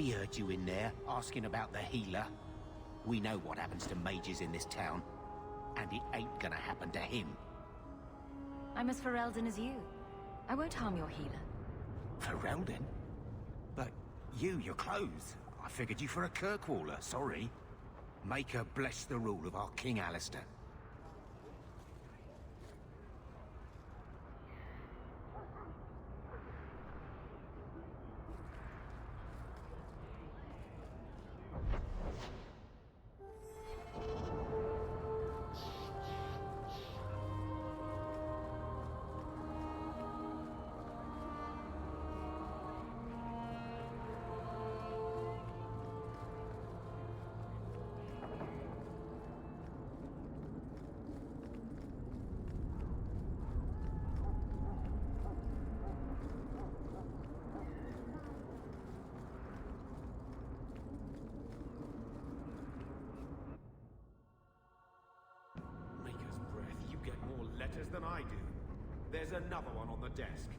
We heard you in there, asking about the healer. We know what happens to mages in this town, and it ain't gonna happen to him. I'm as Ferelden as you. I won't harm your healer. Ferelden? But your clothes. I figured you for a Kirkwaller, sorry. Make her bless the rule of our King Alistair. Maker's breath, you get more letters than I do. There's another one on the desk.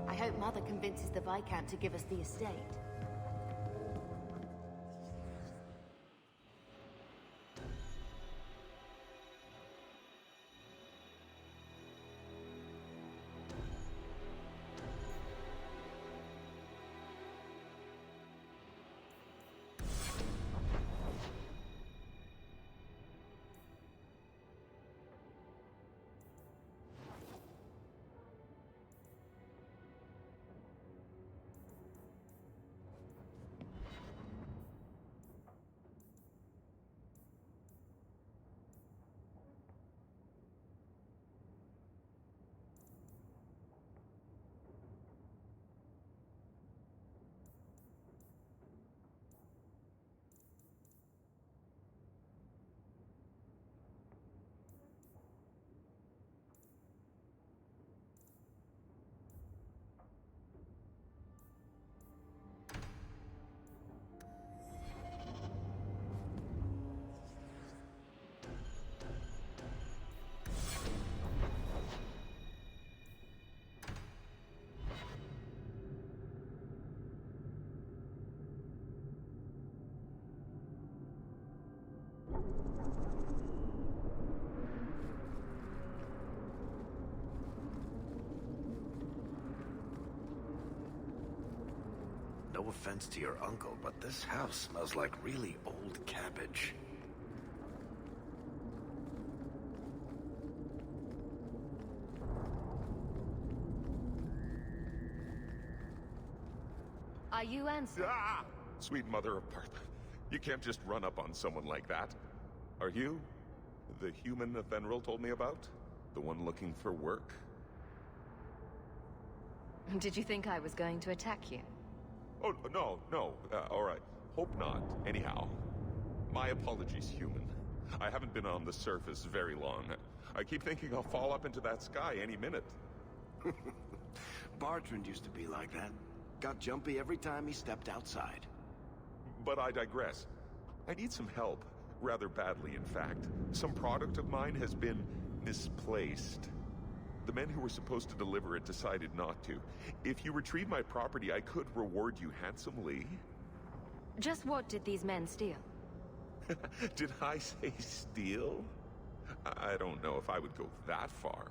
I hope Mother convinces the Viscount to give us the estate. No offense to your uncle, but this house smells like really old cabbage. Are you Ansel? Ah! Sweet mother of Partha, you can't just run up on someone like that. Are you the human Athenril told me about? The one looking for work? Did you think I was going to attack you? Oh, no. All right. Hope not. Anyhow, my apologies, human. I haven't been on the surface very long. I keep thinking I'll fall up into that sky any minute. Bartrand used to be like that. Got jumpy every time he stepped outside. But I digress. I need some help. Rather badly, in fact. Some product of mine has been misplaced. The men who were supposed to deliver it decided not to. If you retrieve my property, I could reward you handsomely. Just what did these men steal? Did I say steal? I don't know if I would go that far.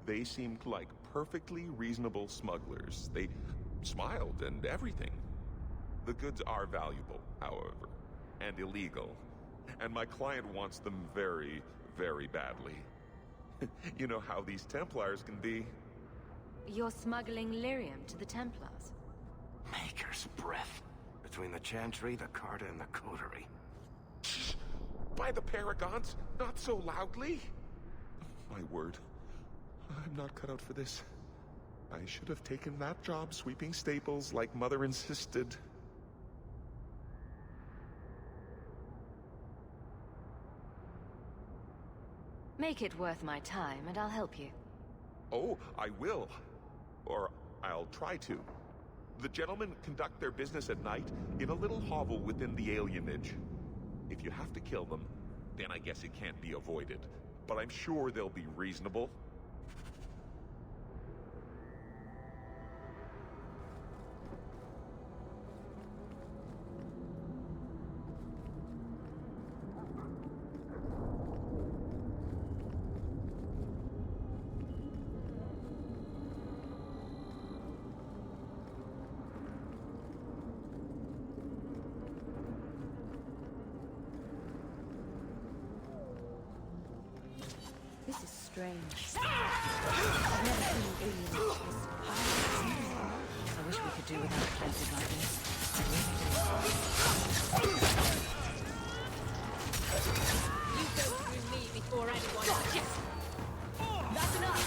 They seemed like perfectly reasonable smugglers. They smiled and everything. The goods are valuable, however, and illegal. And my client wants them very, very badly. You know how these Templars can be. You're smuggling lyrium to the Templars? Maker's breath. Between the Chantry, the Carta, and the Coterie. Shh! By the Paragons, not so loudly! My word. I'm not cut out for this. I should have taken that job sweeping stables like Mother insisted. Make it worth my time, and I'll help you. Oh, I will. Or I'll try to. The gentlemen conduct their business at night in a little hovel within the alienage. If you have to kill them, then I guess it can't be avoided. But I'm sure they'll be reasonable. This is strange. I've never seen an alien this high. I wish we could do without places like this. I really do. You go through me before anyone else. Yes! That's enough!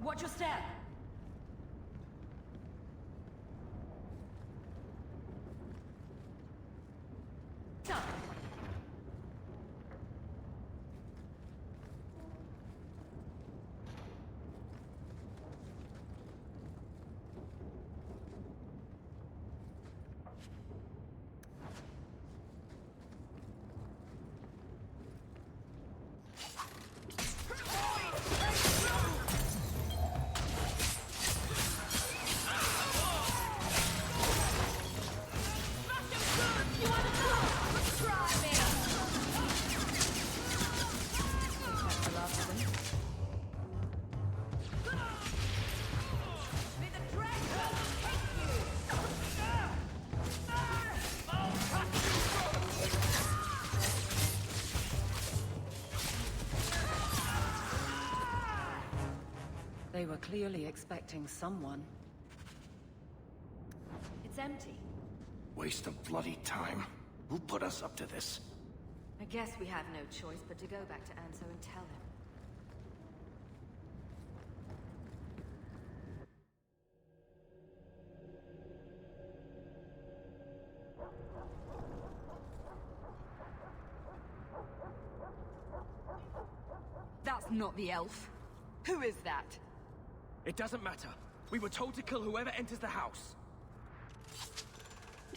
Watch your step! Stop! They were clearly expecting someone. It's empty. Waste of bloody time. Who put us up to this? I guess we have no choice but to go back to Anso and tell him. That's not the elf. Who is that? It doesn't matter. We were told to kill whoever enters the house.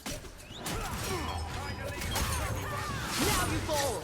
Now you fall!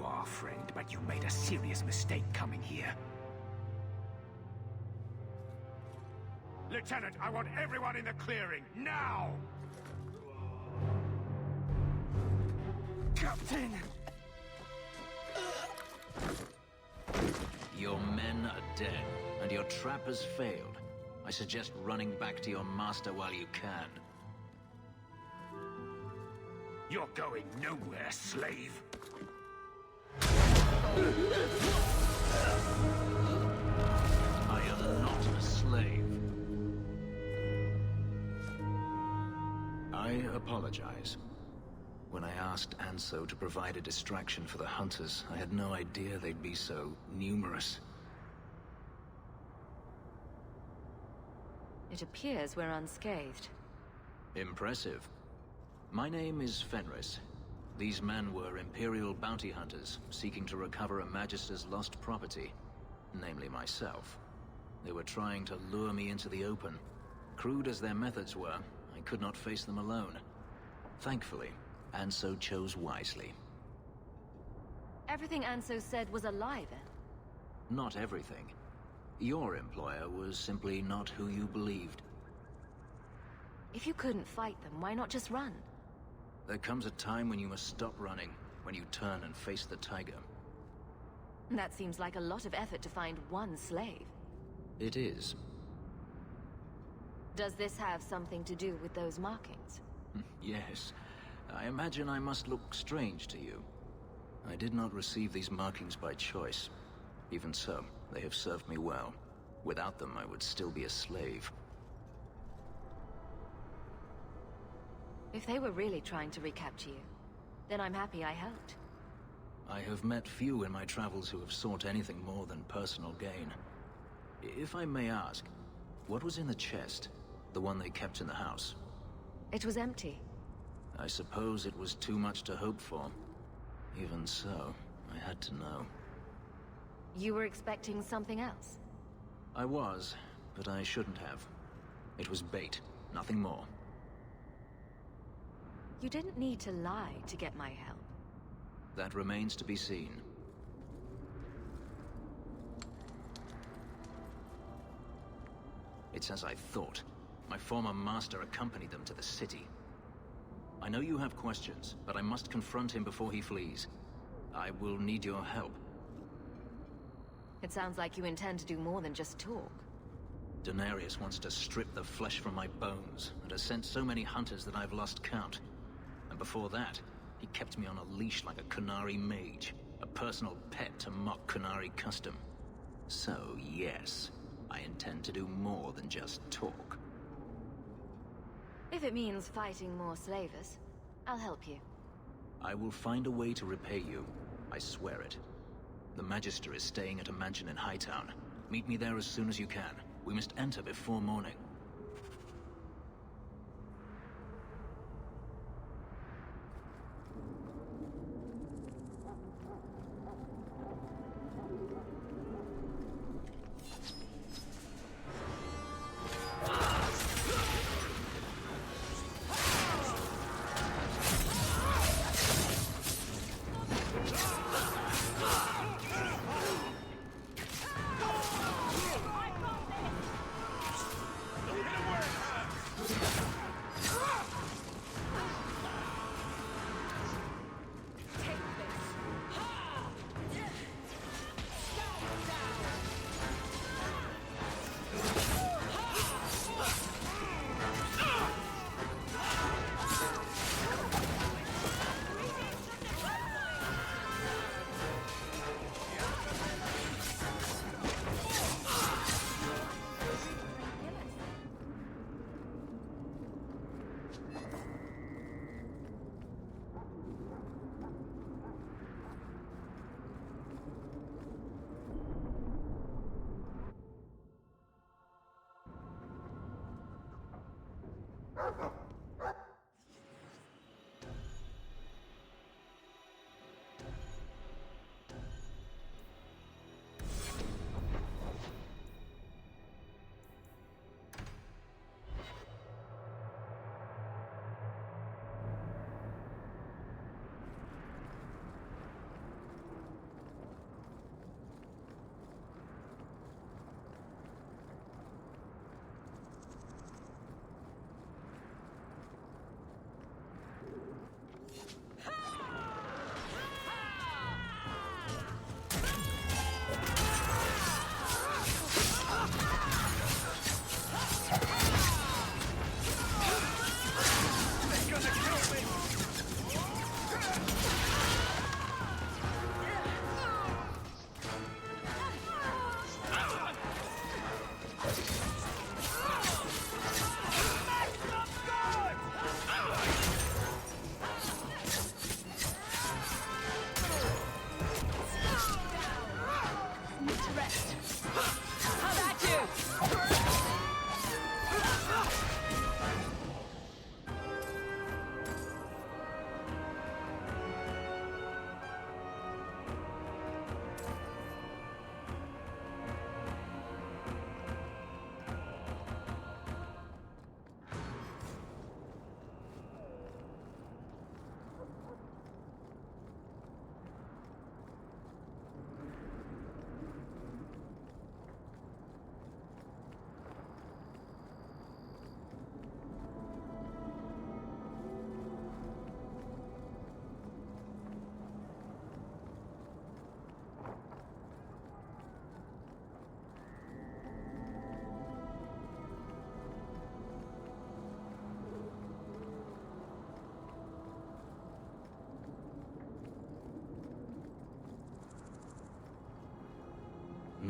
are, friend, but you made a serious mistake coming here. Lieutenant, I want everyone in the clearing, now! Captain! Your men are dead, and your trap has failed. I suggest running back to your master while you can. You're going nowhere, slave. I am not a slave. I apologize. When I asked Anso to provide a distraction for the hunters, I had no idea they'd be so numerous. It appears we're unscathed. Impressive. My name is Fenris. These men were Imperial bounty hunters, seeking to recover a Magister's lost property, namely myself. They were trying to lure me into the open. Crude as their methods were, I could not face them alone. Thankfully, Anso chose wisely. Everything Anso said was a lie, then? Not everything. Your employer was simply not who you believed. If you couldn't fight them, why not just run? There comes a time when you must stop running, when you turn and face the tiger. That seems like a lot of effort to find one slave. It is. Does this have something to do with those markings? Yes. I imagine I must look strange to you. I did not receive these markings by choice. Even so, they have served me well. Without them, I would still be a slave. If they were really trying to recapture you, then I'm happy I helped. I have met few in my travels who have sought anything more than personal gain. If I may ask, what was in the chest? The one they kept in the house? It was empty. I suppose it was too much to hope for. Even so, I had to know. You were expecting something else? I was, but I shouldn't have. It was bait, nothing more. You didn't need to lie to get my help. That remains to be seen. It's as I thought. My former master accompanied them to the city. I know you have questions, but I must confront him before he flees. I will need your help. It sounds like you intend to do more than just talk. Denarius wants to strip the flesh from my bones, and has sent so many hunters that I've lost count. And before that, he kept me on a leash like a Qunari mage, a personal pet to mock Qunari custom. So, yes, I intend to do more than just talk. If it means fighting more slavers, I'll help you. I will find a way to repay you. I swear it. The Magister is staying at a mansion in Hightown. Meet me there as soon as you can. We must enter before morning.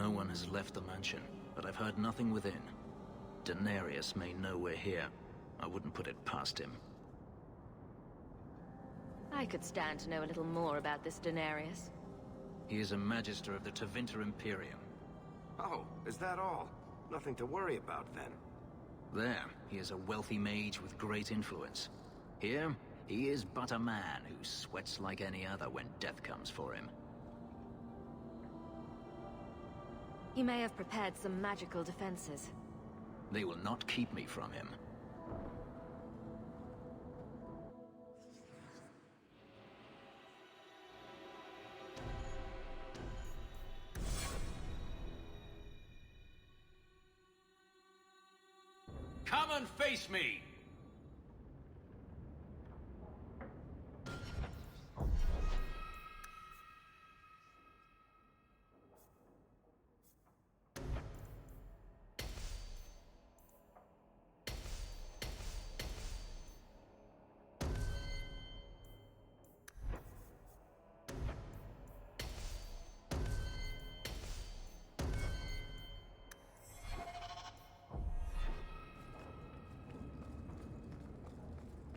No one has left the mansion, but I've heard nothing within. Daenerys may know we're here. I wouldn't put it past him. I could stand to know a little more about this Daenerys. He is a Magister of the Tevinter Imperium. Oh, is that all? Nothing to worry about then. There, he is a wealthy mage with great influence. Here, he is but a man who sweats like any other when death comes for him. He may have prepared some magical defenses. They will not keep me from him. Come and face me!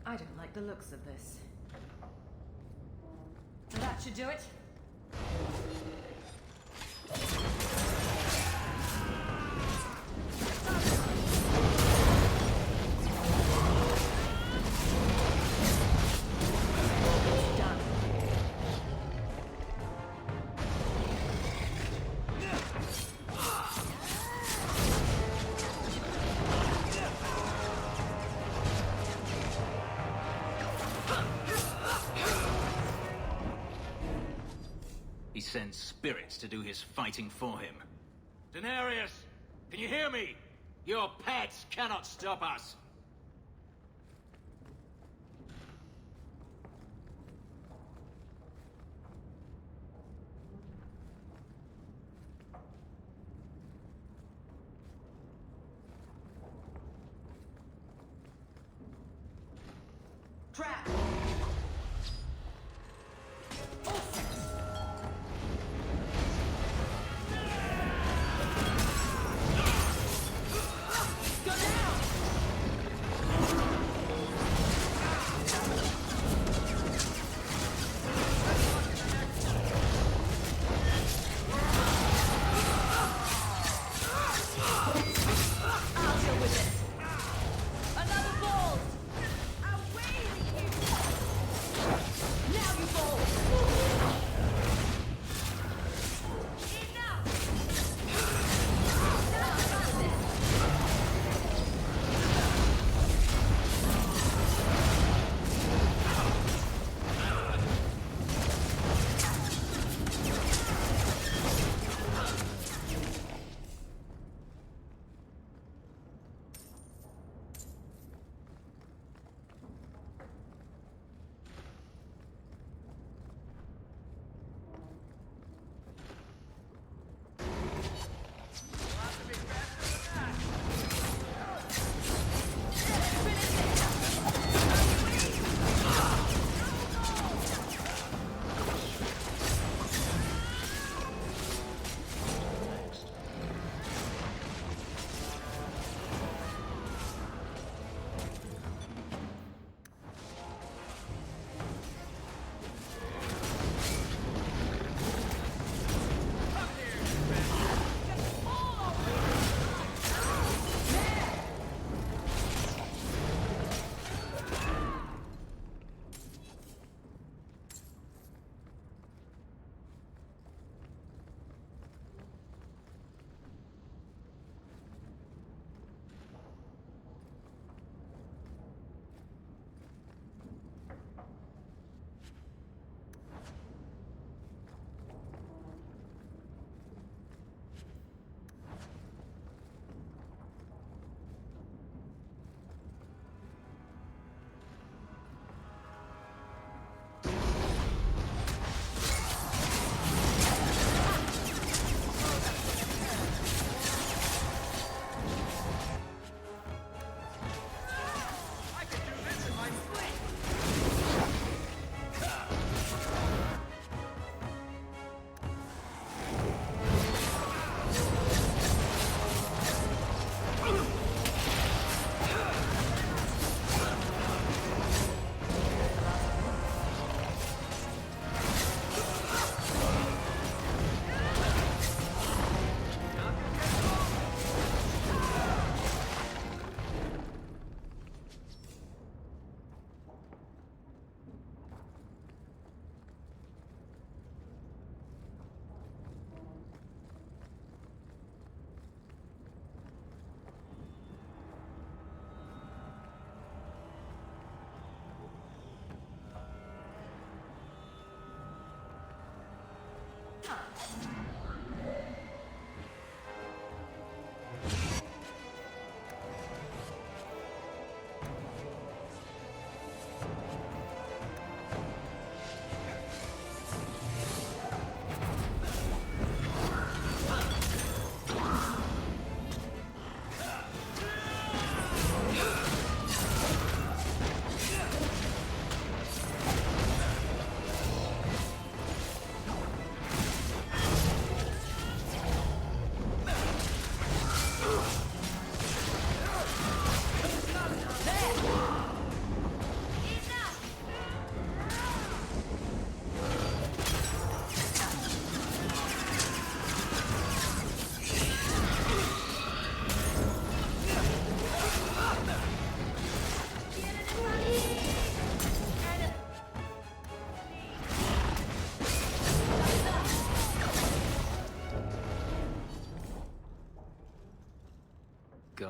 I don't like the looks of this. That should do it. Done. He sends spirits to do his fighting for him. Daenerys! Can you hear me? Your pets cannot stop us! Trap! I'll deal with this. Another ball! Away!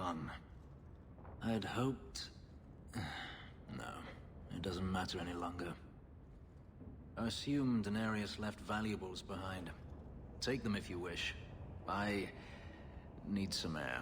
fun. I'd hoped... No, it doesn't matter any longer. I assume Daenerys left valuables behind. Take them if you wish. I need some air.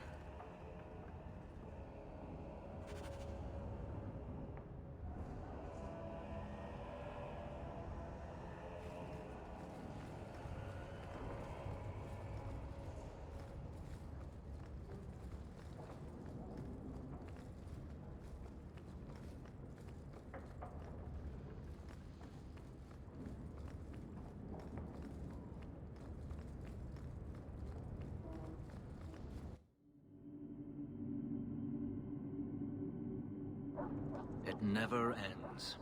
It never ends.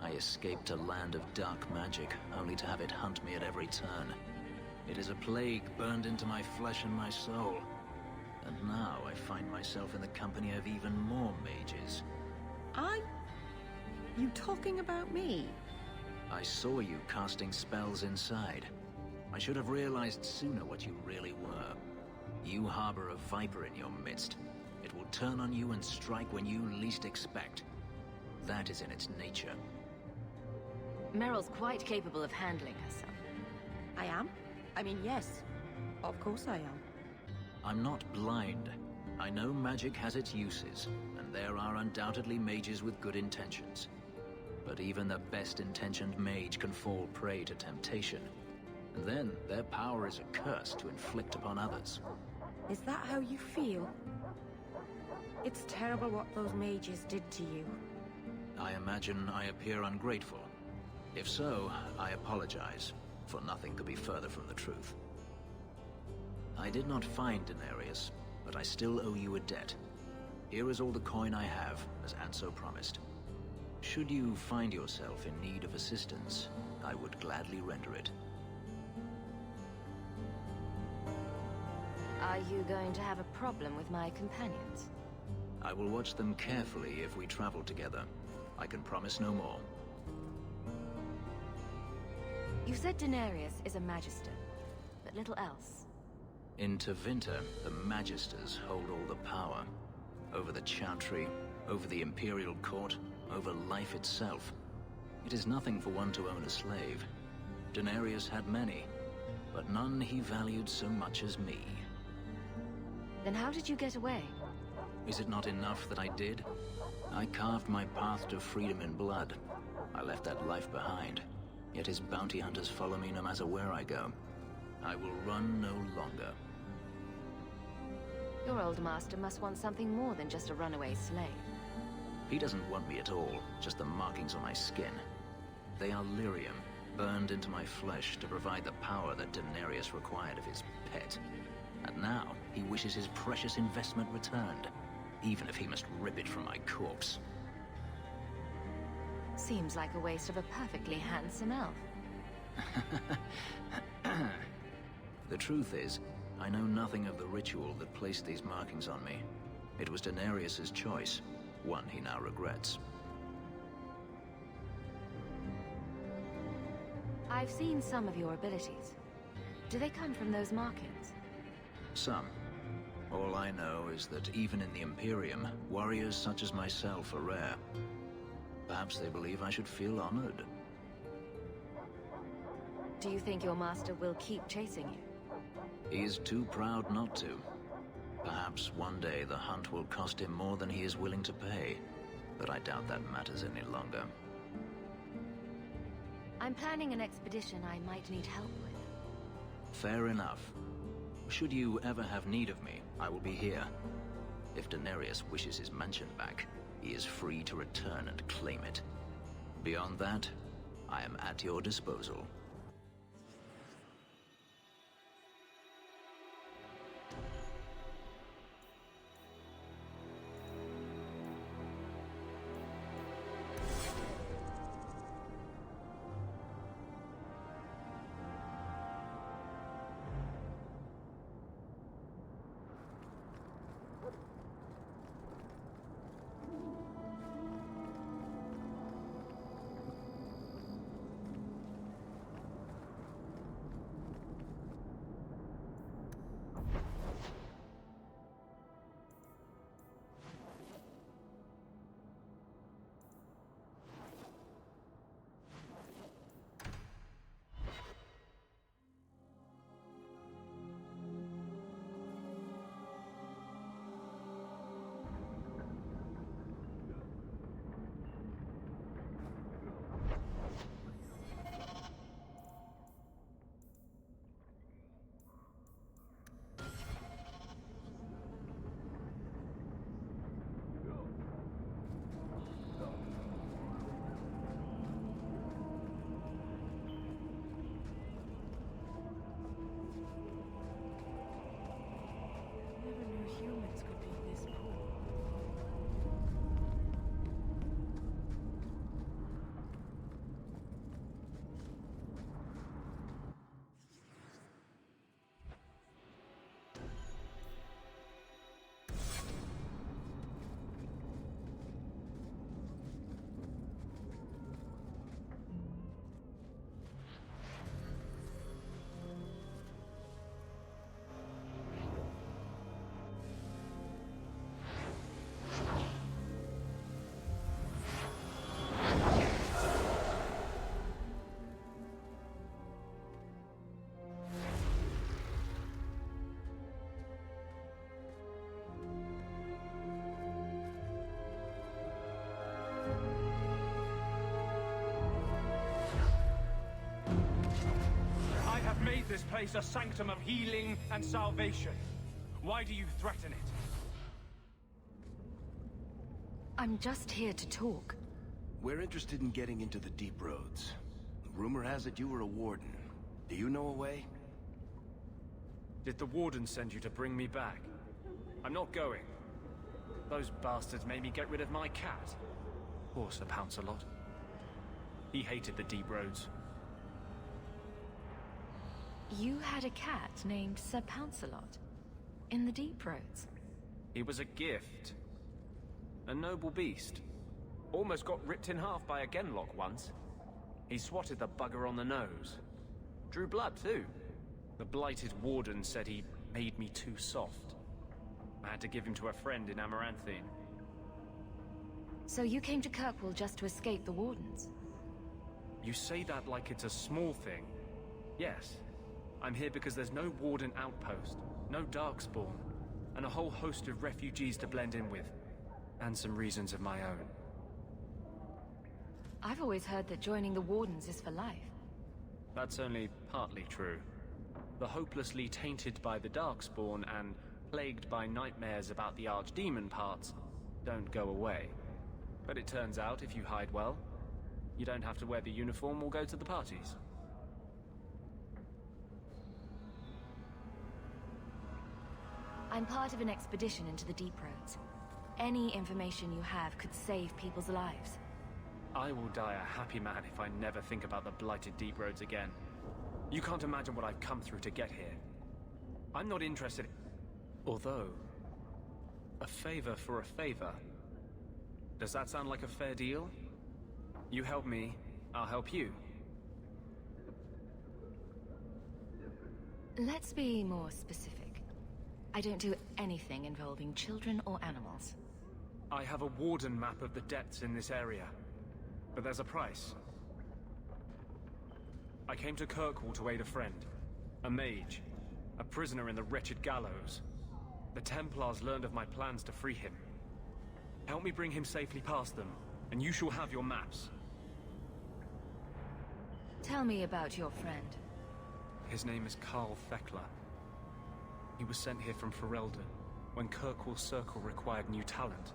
I escaped a land of dark magic, only to have it hunt me at every turn. It is a plague burned into my flesh and my soul. And now I find myself in the company of even more mages. You talking about me? I saw you casting spells inside. I should have realized sooner what you really were. You harbor a viper in your midst. It will turn on you and strike when you least expect. That is in its nature. Meryl's quite capable of handling herself. I am? I mean, yes. Of course I am. I'm not blind. I know magic has its uses, and there are undoubtedly mages with good intentions. But even the best-intentioned mage can fall prey to temptation. And then their power is a curse to inflict upon others. Is that how you feel? It's terrible what those mages did to you. I imagine I appear ungrateful. If so, I apologize, for nothing could be further from the truth. I did not find Daenerys, but I still owe you a debt. Here is all the coin I have, as Anso promised. Should you find yourself in need of assistance, I would gladly render it. Are you going to have a problem with my companions? I will watch them carefully if we travel together. I can promise no more. You said Daenerys is a Magister, but little else. In Tevinter, the Magisters hold all the power. Over the Chantry, over the Imperial Court, over life itself. It is nothing for one to own a slave. Daenerys had many, but none he valued so much as me. Then how did you get away? Is it not enough that I did? I carved my path to freedom in blood. I left that life behind. Yet his bounty hunters follow me no matter where I go. I will run no longer. Your old master must want something more than just a runaway slave. He doesn't want me at all, just the markings on my skin. They are lyrium, burned into my flesh to provide the power that Daenerys required of his pet. And now, he wishes his precious investment returned, even if he must rip it from my corpse. Seems like a waste of a perfectly handsome elf. The truth is, I know nothing of the ritual that placed these markings on me. It was Daenerys' choice, one he now regrets. I've seen some of your abilities. Do they come from those markings? Some. All I know is that even in the Imperium, warriors such as myself are rare. Perhaps they believe I should feel honored. Do you think your master will keep chasing you? He is too proud not to. Perhaps one day the hunt will cost him more than he is willing to pay, but I doubt that matters any longer. I'm planning an expedition I might need help with. Fair enough. Should you ever have need of me, I will be here. If Daenerys wishes his mansion back, he is free to return and claim it. Beyond that, I am at your disposal. have made this place a sanctum of healing and salvation. Why do you threaten it? I'm just here to talk. We're interested in getting into the Deep Roads. Rumor has it you were a warden. Do you know a way? Did the Warden send you to bring me back? I'm not going. Those bastards made me get rid of my cat. Poor Sir Pouncelot. He hated the Deep Roads. You had a cat named Sir Pouncelot in the Deep Roads. He was a gift. A noble beast. Almost got ripped in half by a Genlock once. He swatted the bugger on the nose. Drew blood, too. The blighted Warden said he made me too soft. I had to give him to a friend in Amaranthine. So you came to Kirkwall just to escape the Wardens? You say that like it's a small thing. Yes. I'm here because there's no Warden outpost, no Darkspawn, and a whole host of refugees to blend in with. And some reasons of my own. I've always heard that joining the Wardens is for life. That's only partly true. The hopelessly tainted by the Darkspawn and plagued by nightmares about the Archdemon parts don't go away. But it turns out if you hide well, you don't have to wear the uniform or go to the parties. I'm part of an expedition into the Deep Roads. Any information you have could save people's lives. I will die a happy man if I never think about the blighted Deep Roads again. You can't imagine what I've come through to get here. I'm not interested. Although, a favor for a favor. Does that sound like a fair deal? You help me, I'll help you. Let's be more specific. I don't do anything involving children or animals. I have a Warden map of the depths in this area. But there's a price. I came to Kirkwall to aid a friend. A mage. A prisoner in the wretched gallows. The Templars learned of my plans to free him. Help me bring him safely past them, and you shall have your maps. Tell me about your friend. His name is Carl Thekla. He was sent here from Ferelden, when Kirkwall Circle required new talent.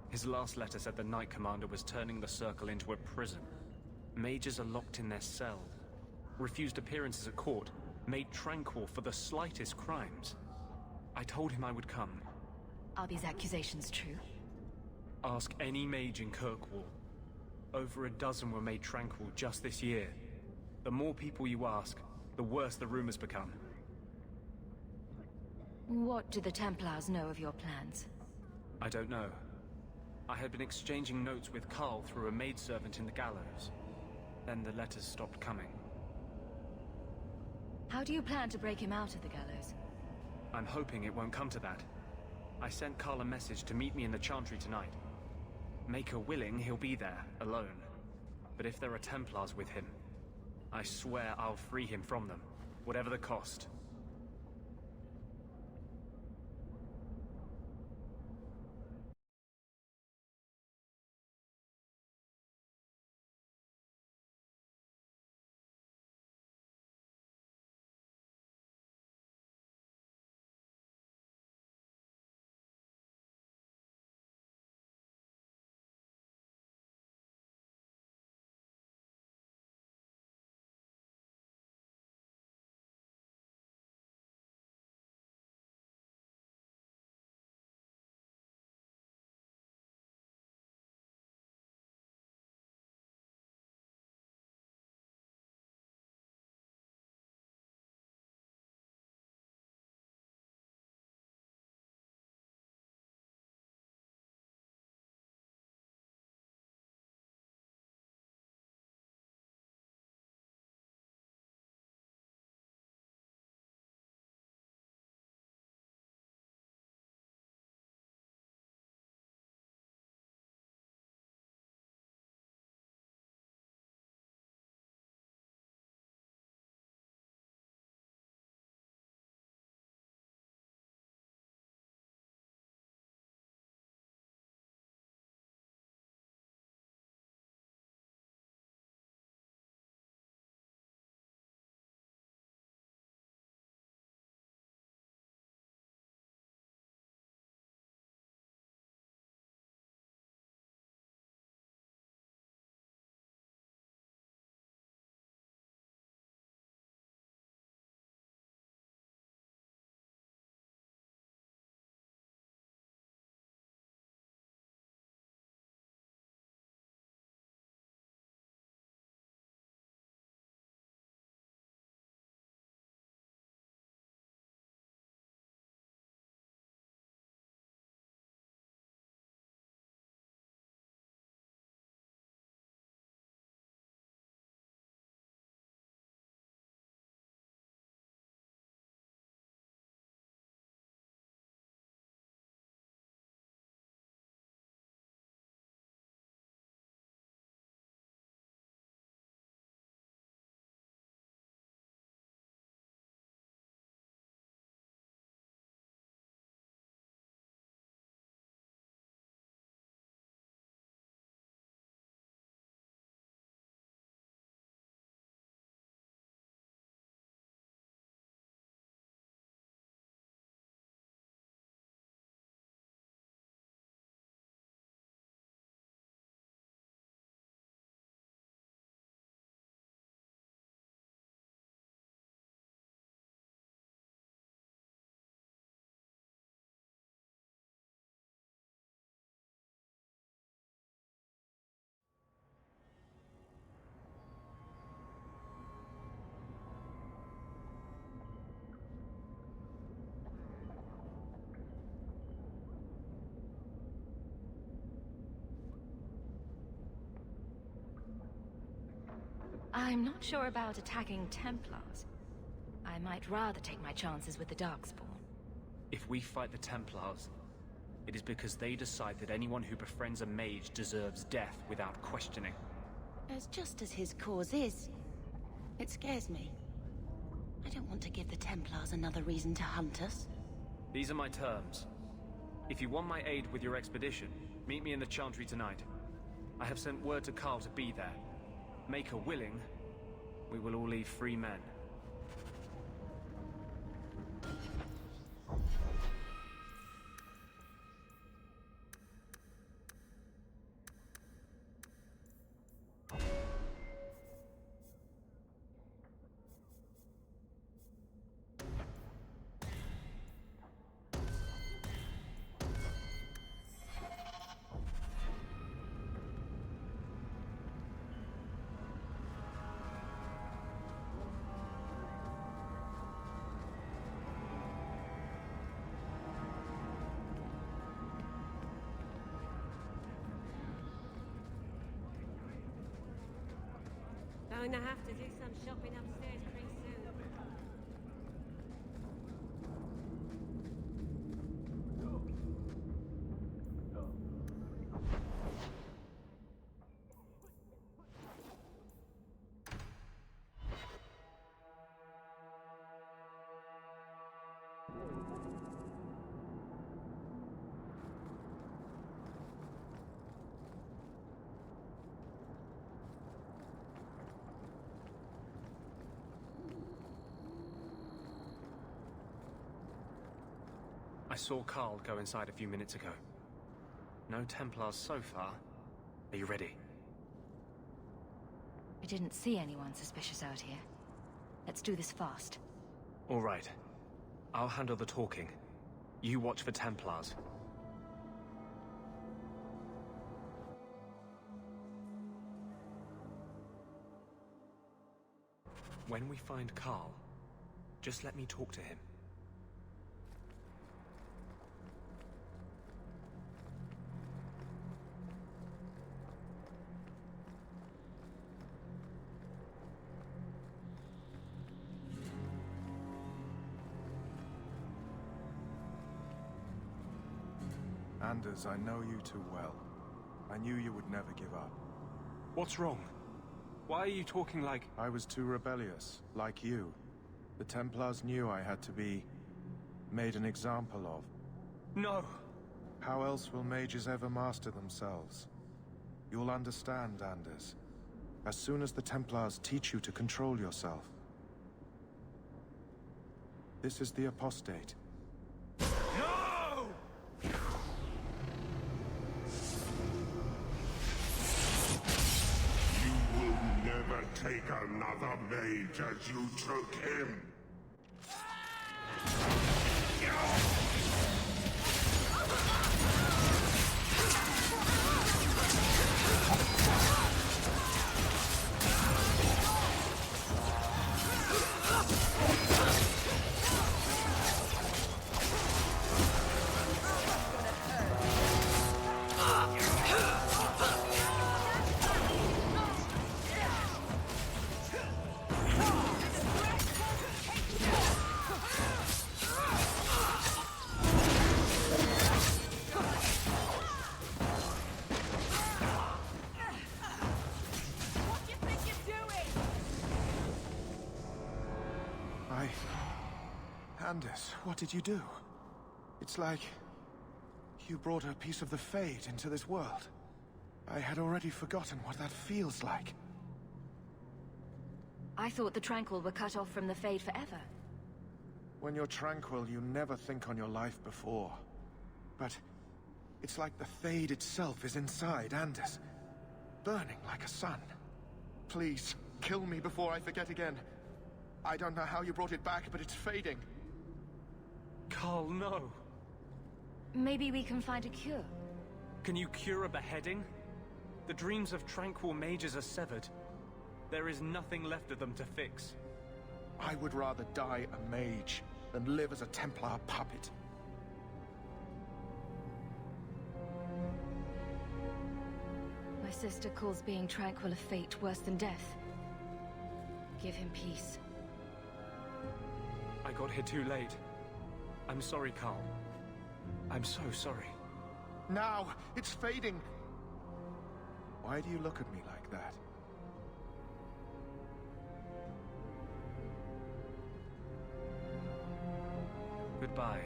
His last letter said the Knight Commander was turning the Circle into a prison. Mages are locked in their cell, refused appearances at court, made tranquil for the slightest crimes. I told him I would come. Are these accusations true? Ask any mage in Kirkwall. Over a dozen were made tranquil just this year. The more people you ask, the worse the rumors become. What do the Templars know of your plans? I don't know. I had been exchanging notes with Carl through a maidservant in the gallows. Then the letters stopped coming. How do you plan to break him out of the gallows? I'm hoping it won't come to that. I sent Carl a message to meet me in the Chantry tonight. Maker willing, he'll be there, alone. But if there are Templars with him, I swear I'll free him from them, whatever the cost. I'm not sure about attacking Templars. I might rather take my chances with the Darkspawn. If we fight the Templars, it is because they decide that anyone who befriends a mage deserves death without questioning. As just as his cause is, it scares me. I don't want to give the Templars another reason to hunt us. These are my terms. If you want my aid with your expedition, meet me in the Chantry tonight. I have sent word to Karl to be there. Make her willing, we will all leave free men. Going to have to do some shopping upstairs pretty soon. I saw Karl go inside a few minutes ago. No Templars so far. Are you ready? I didn't see anyone suspicious out here. Let's do this fast. All right. I'll handle the talking. You watch for Templars. When we find Karl, just let me talk to him. Anders, I know you too well. I knew you would never give up. What's wrong? Why are you talking like... I was too rebellious, like you. The Templars knew I had to be... made an example of. No! How else will mages ever master themselves? You'll understand, Anders. As soon as the Templars teach you to control yourself. This is the Apostate. No! Never take another mage as you took him. Anders, what did you do? It's like... you brought a piece of the Fade into this world. I had already forgotten what that feels like. I thought the Tranquil were cut off from the Fade forever. When you're tranquil, you never think on your life before. But... it's like the Fade itself is inside Anders. Burning like a sun. Please, kill me before I forget again. I don't know how you brought it back, but it's fading. Karl, no. Maybe we can find a cure. Can you cure a beheading? The dreams of tranquil mages are severed. There is nothing left of them to fix. I would rather die a mage than live as a Templar puppet. My sister calls being tranquil a fate worse than death. Give him peace. I got here too late. I'm sorry, Carl. I'm so sorry. Now! It's fading! Why do you look at me like that? Goodbye.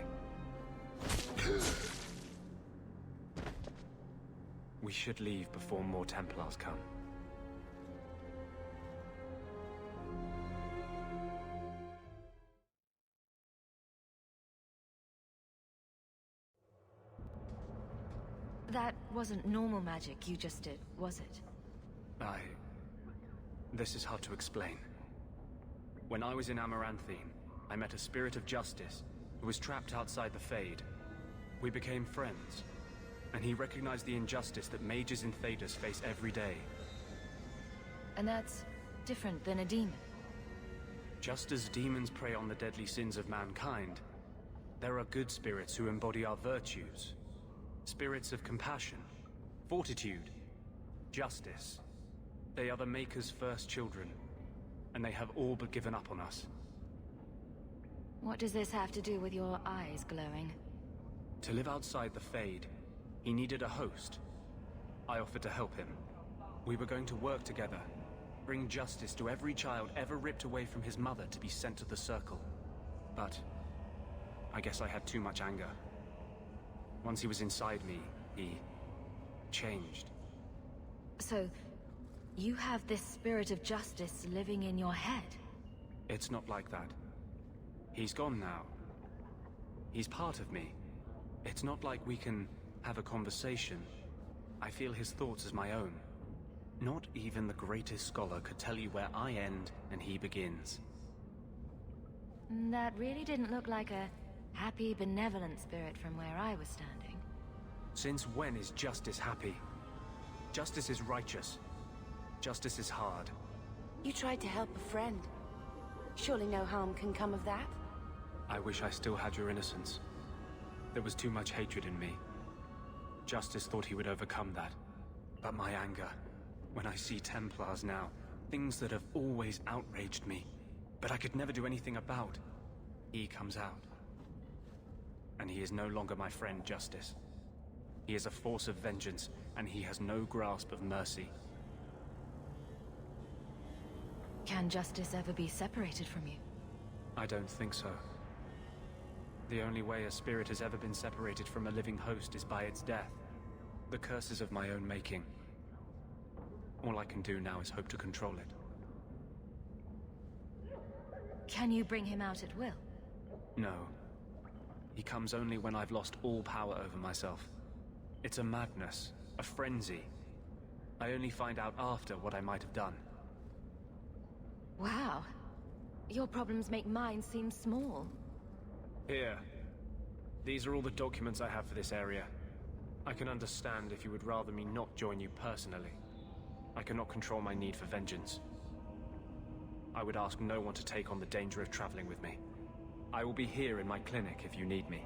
We should leave before more Templars come. That wasn't normal magic you just did, was it? This is hard to explain. When I was in Amaranthine, I met a spirit of justice who was trapped outside the Fade. We became friends, and he recognized the injustice that mages in Thedas face every day. And that's different than a demon. Just as demons prey on the deadly sins of mankind, there are good spirits who embody our virtues. Spirits of compassion, fortitude, justice. They are the Maker's first children, and they have all but given up on us. What does this have to do with your eyes glowing? To live outside the Fade, he needed a host. I offered to help him. We were going to work together, bring justice to every child ever ripped away from his mother to be sent to the Circle. But I guess I had too much anger. Once he was inside me, he changed. So, you have this spirit of justice living in your head? It's not like that. He's gone now. He's part of me. It's not like we can have a conversation. I feel his thoughts as my own. Not even the greatest scholar could tell you where I end and he begins. That really didn't look like a happy, benevolent spirit from where I was standing. Since when is justice happy? Justice is righteous. Justice is hard. You tried to help a friend. Surely no harm can come of that? I wish I still had your innocence. There was too much hatred in me. Justice thought he would overcome that. But my anger, when I see Templars now, things that have always outraged me, but I could never do anything about, he comes out. And he is no longer my friend, Justice. He is a force of vengeance, and he has no grasp of mercy. Can justice ever be separated from you? I don't think so. The only way a spirit has ever been separated from a living host is by its death. The curse is of my own making. All I can do now is hope to control it. Can you bring him out at will? No. He comes only when I've lost all power over myself. It's a madness, a frenzy. I only find out after what I might have done. Wow. Your problems make mine seem small. Here. These are all the documents I have for this area. I can understand if you would rather me not join you personally. I cannot control my need for vengeance. I would ask no one to take on the danger of traveling with me. I will be here in my clinic if you need me.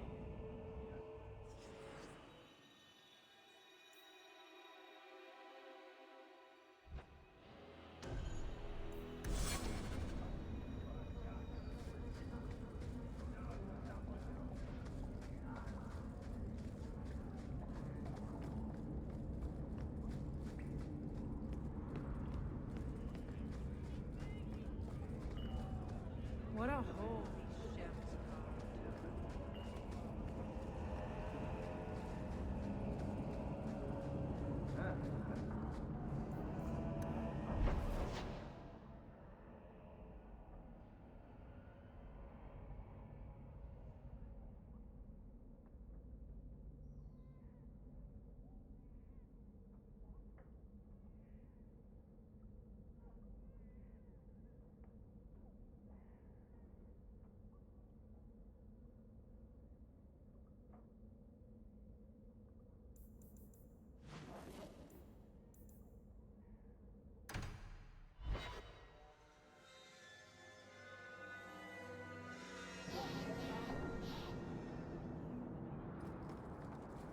What a hole.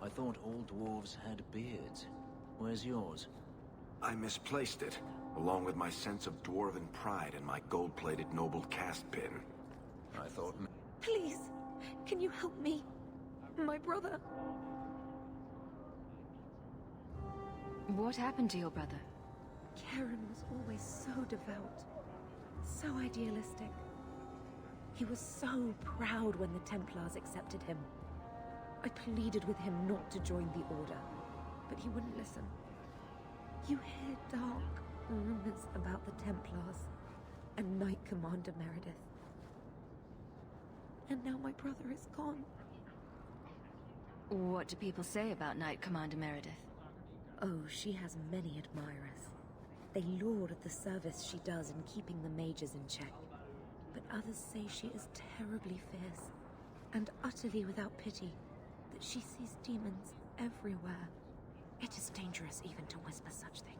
I thought all dwarves had beards. Where's yours? I misplaced it. along with my sense of dwarven pride and my gold-plated noble cast pin. I thought... Please, can you help me? My brother. What happened to your brother? Karen was always so devout, so idealistic. He was so proud when the Templars accepted him. I pleaded with him not to join the Order, but he wouldn't listen. You hear dark rumors about the Templars and Knight Commander Meredith. And now my brother is gone. What do people say about Knight Commander Meredith? Oh, she has many admirers. They laud at the service she does in keeping the mages in check. But others say she is terribly fierce and utterly without pity, that she sees demons everywhere. It is dangerous even to whisper such things.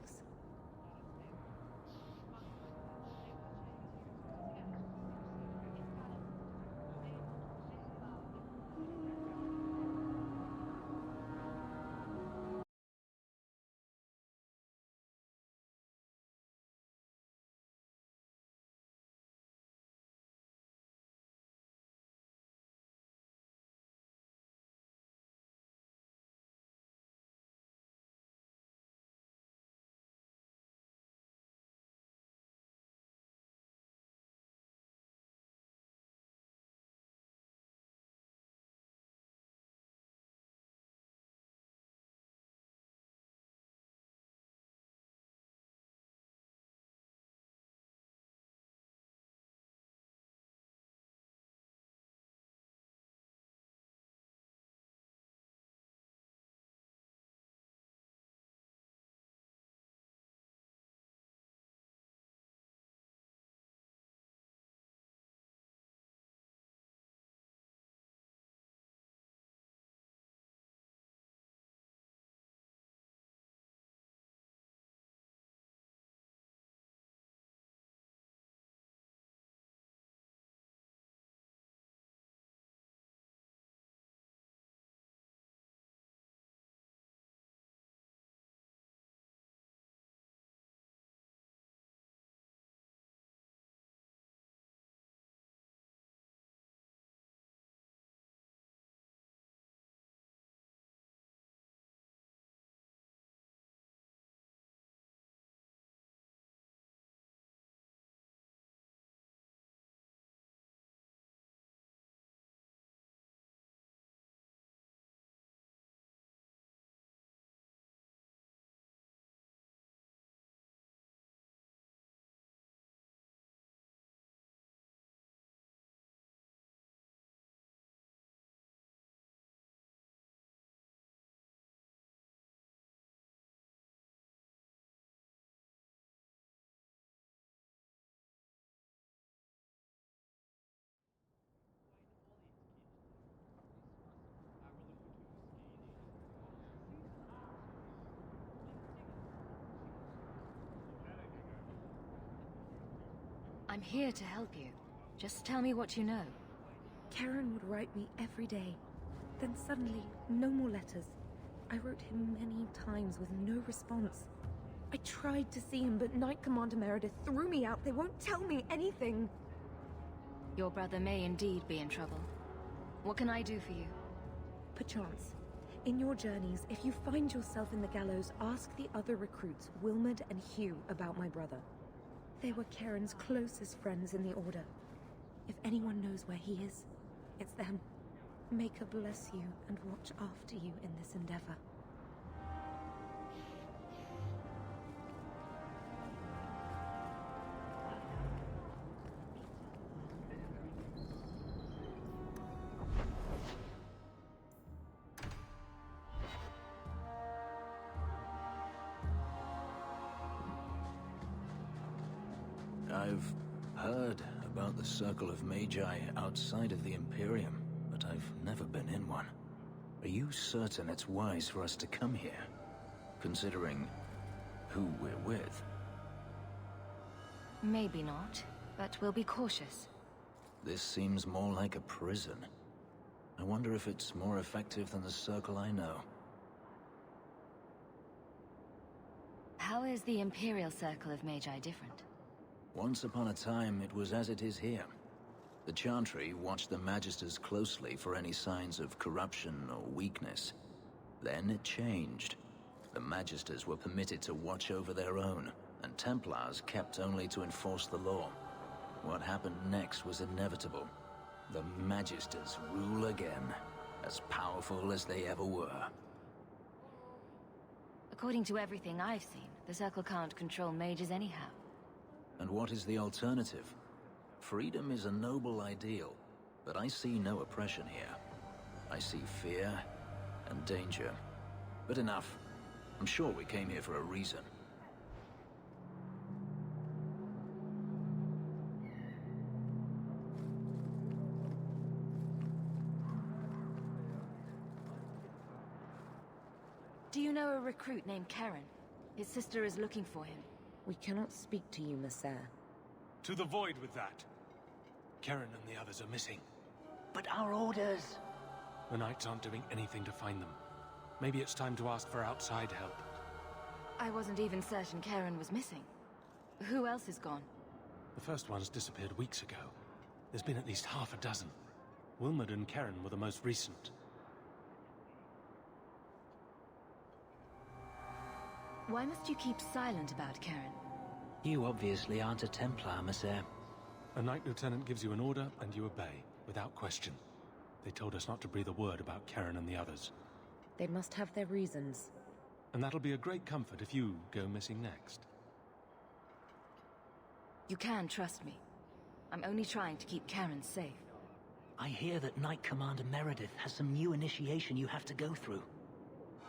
I'm here to help you. Just tell me what you know. Karen would write me every day. Then suddenly, no more letters. I wrote him many times with no response. I tried to see him, but Knight Commander Meredith threw me out. They won't tell me anything. Your brother may indeed be in trouble. What can I do for you? Perchance. In your journeys, if you find yourself in the gallows, ask the other recruits, Wilmerd and Hugh, about my brother. They were Karen's closest friends in the Order. If anyone knows where he is, it's them. Maker bless you and watch after you in this endeavor. I've heard about the Circle of Magi outside of the Imperium, but I've never been in one. Are you certain it's wise for us to come here, considering who we're with? Maybe not, but we'll be cautious. This seems more like a prison. I wonder if it's more effective than the Circle I know. How is the Imperial Circle of Magi different? Once upon a time, it was as it is here. The Chantry watched the Magisters closely for any signs of corruption or weakness. Then it changed. The Magisters were permitted to watch over their own, and Templars kept only to enforce the law. What happened next was inevitable. The Magisters rule again, as powerful as they ever were. According to everything I've seen, the Circle can't control mages anyhow. And what is the alternative? Freedom is a noble ideal, but I see no oppression here. I see fear and danger. But enough. I'm sure we came here for a reason. Do you know a recruit named Karen? His sister is looking for him. We cannot speak to you, Messer. To the void with that. Karen and the others are missing. But our orders... The Knights aren't doing anything to find them. Maybe it's time to ask for outside help. I wasn't even certain Karen was missing. Who else is gone? The first ones disappeared weeks ago. There's been at least half a dozen. Wilmot and Karen were the most recent. Why must you keep silent about Karen? You obviously aren't a Templar, Messer. A Knight Lieutenant gives you an order, and you obey, without question. They told us not to breathe a word about Karen and the others. They must have their reasons. And that'll be a great comfort if you go missing next. You can trust me. I'm only trying to keep Karen safe. I hear that Knight Commander Meredith has some new initiation you have to go through.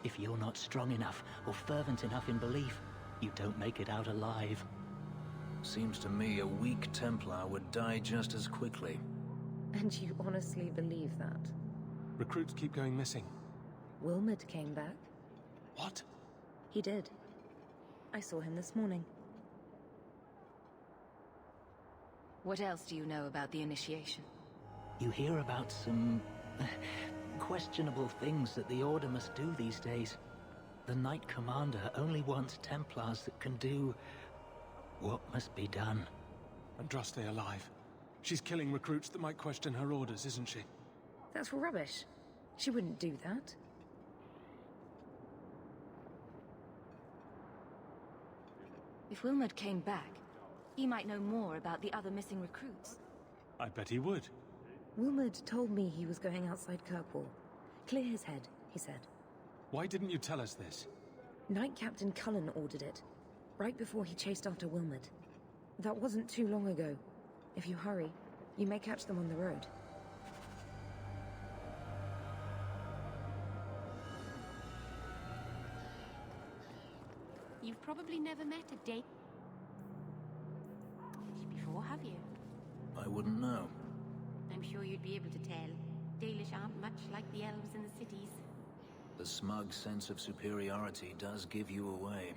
If you're not strong enough or fervent enough in belief, you don't make it out alive. Seems to me a weak Templar would die just as quickly. And you honestly believe that? Recruits keep going missing. Wilmot came back. What? He did. I saw him this morning. What else do you know about the initiation? You hear about some... questionable things that the Order must do these days. The Knight Commander only wants Templars that can do... what must be done. Andraste alive. She's killing recruits that might question her orders, isn't she? That's rubbish. She wouldn't do that. If Wilmot came back, he might know more about the other missing recruits. I bet he would. Wilmot told me he was going outside Kirkwall. Clear his head, he said. Why didn't you tell us this? Knight Captain Cullen ordered it, right before he chased after Wilmot. That wasn't too long ago. If you hurry, you may catch them on the road. You've probably never met a Dalish before, have you? I wouldn't know. I'm sure you'd be able to tell. Dalish aren't much like the elves in the cities. The smug sense of superiority does give you away.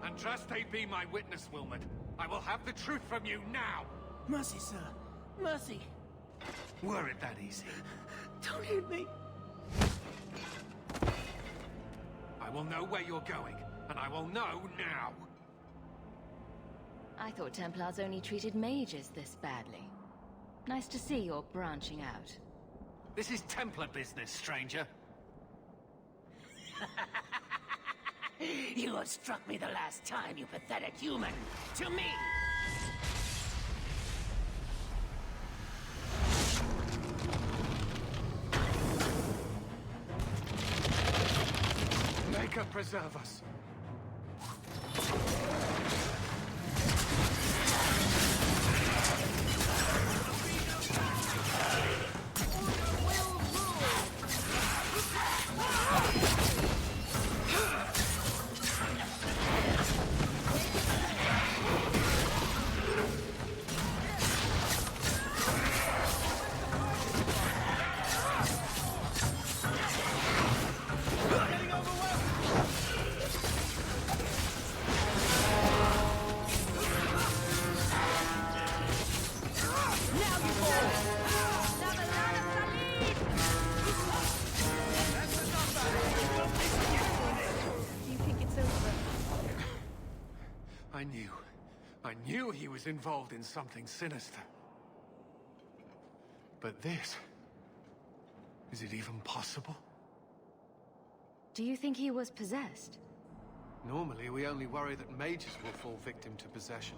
Andraste be my witness, Wilmot. I will have the truth from you now! Mercy, sir. Mercy. Were it that easy? Don't hit me. will know where you're going, and I will know now! I thought Templars only treated mages this badly. Nice to see you're branching out. This is Templar business, stranger. You have struck me the last time, you pathetic human! To me! Maker preserve us! I knew he was involved in something sinister. But this... is it even possible? Do you think he was possessed? Normally, we only worry that mages will fall victim to possession.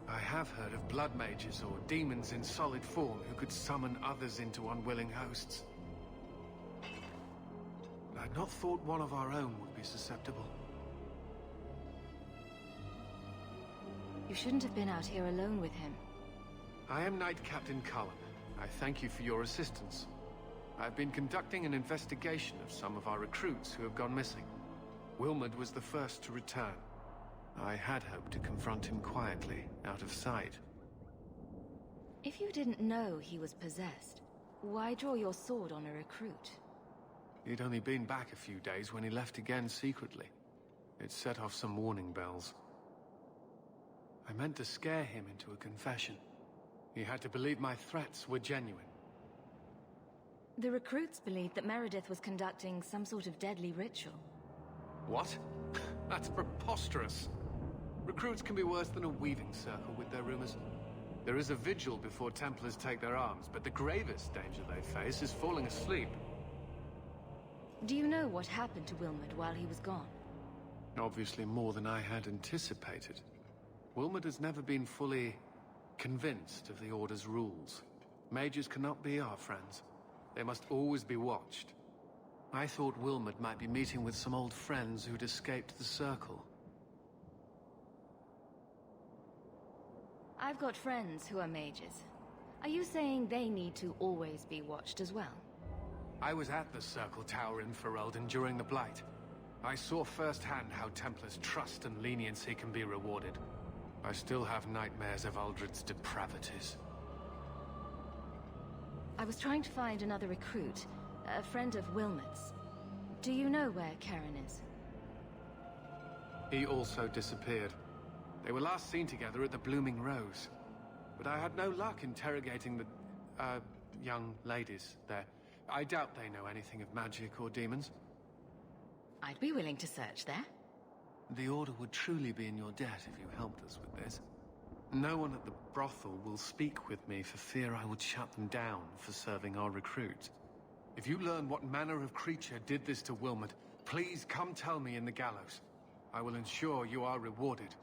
I have heard of blood mages or demons in solid form who could summon others into unwilling hosts. But I'd not thought one of our own would be susceptible. You shouldn't have been out here alone with him. I am Knight Captain Cullen. I thank you for your assistance. I've been conducting an investigation of some of our recruits who have gone missing. Wilmod was the first to return. I had hoped to confront him quietly, out of sight. If you didn't know he was possessed, why draw your sword on a recruit? He'd only been back a few days when he left again secretly. It set off some warning bells. I meant to scare him into a confession. He had to believe my threats were genuine. The recruits believed that Meredith was conducting some sort of deadly ritual. What? That's preposterous. Recruits can be worse than a weaving circle with their rumors. There is a vigil before Templars take their arms, but the gravest danger they face is falling asleep. Do you know what happened to Wilmod while he was gone? Obviously more than I had anticipated. Wilmod has never been fully convinced of the Order's rules. Mages cannot be our friends. They must always be watched. I thought Wilmod might be meeting with some old friends who'd escaped the Circle. I've got friends who are mages. Are you saying they need to always be watched as well? I was at the Circle Tower in Ferelden during the Blight. I saw firsthand how Templars' trust and leniency can be rewarded. I still have nightmares of Uldred's depravities. I was trying to find another recruit, a friend of Wilmot's. Do you know where Karen is? He also disappeared. They were last seen together at the Blooming Rose. But I had no luck interrogating the, young ladies there. I doubt they know anything of magic or demons. I'd be willing to search there. The Order would truly be in your debt if you helped us with this. No one at the brothel will speak with me for fear I would shut them down for serving our recruits. If you learn what manner of creature did this to Wilmod, please come tell me in the gallows. I will ensure you are rewarded.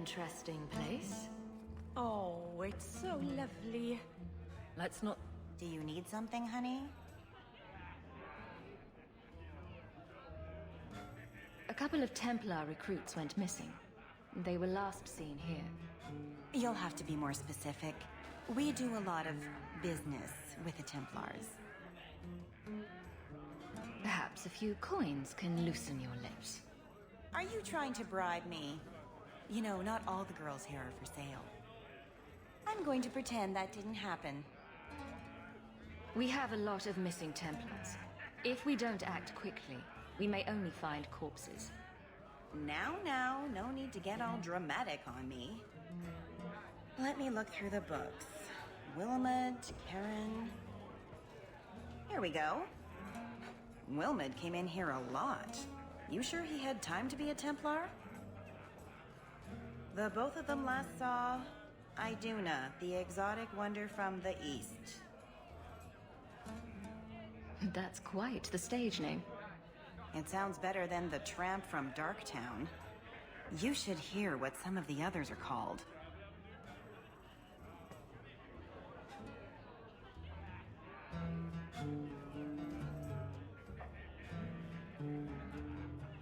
interesting place. Oh, it's so lovely. Let's not... Do you need something, honey? A couple of Templar recruits went missing. They were last seen here. You'll have to be more specific. We do a lot of business with the Templars. Perhaps a few coins can loosen your lips. Are you trying to bribe me? You know, not all the girls here are for sale. I'm going to pretend that didn't happen. We have a lot of missing Templars. If we don't act quickly, we may only find corpses. Now, no need to get all dramatic on me. Let me look through the books. Wilmot, Karen... Here we go. Wilmot came in here a lot. You sure he had time to be a Templar? The both of them last saw Iduna, the exotic wonder from the east. That's quite the stage name. It sounds better than the tramp from Darktown. You should hear what some of the others are called.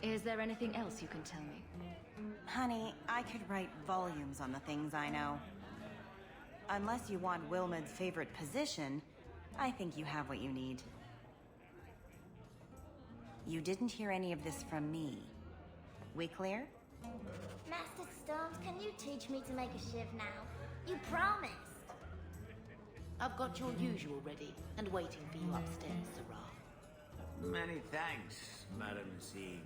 Is there anything else you can tell me? Honey, I could write volumes on the things I know. Unless you want Wilmot's favorite position, I think you have what you need. You didn't hear any of this from me. We clear? Master Storms, can you teach me to make a shiv now? You promised! I've got your usual ready and waiting for you upstairs, Sarah. Many thanks, Madam C.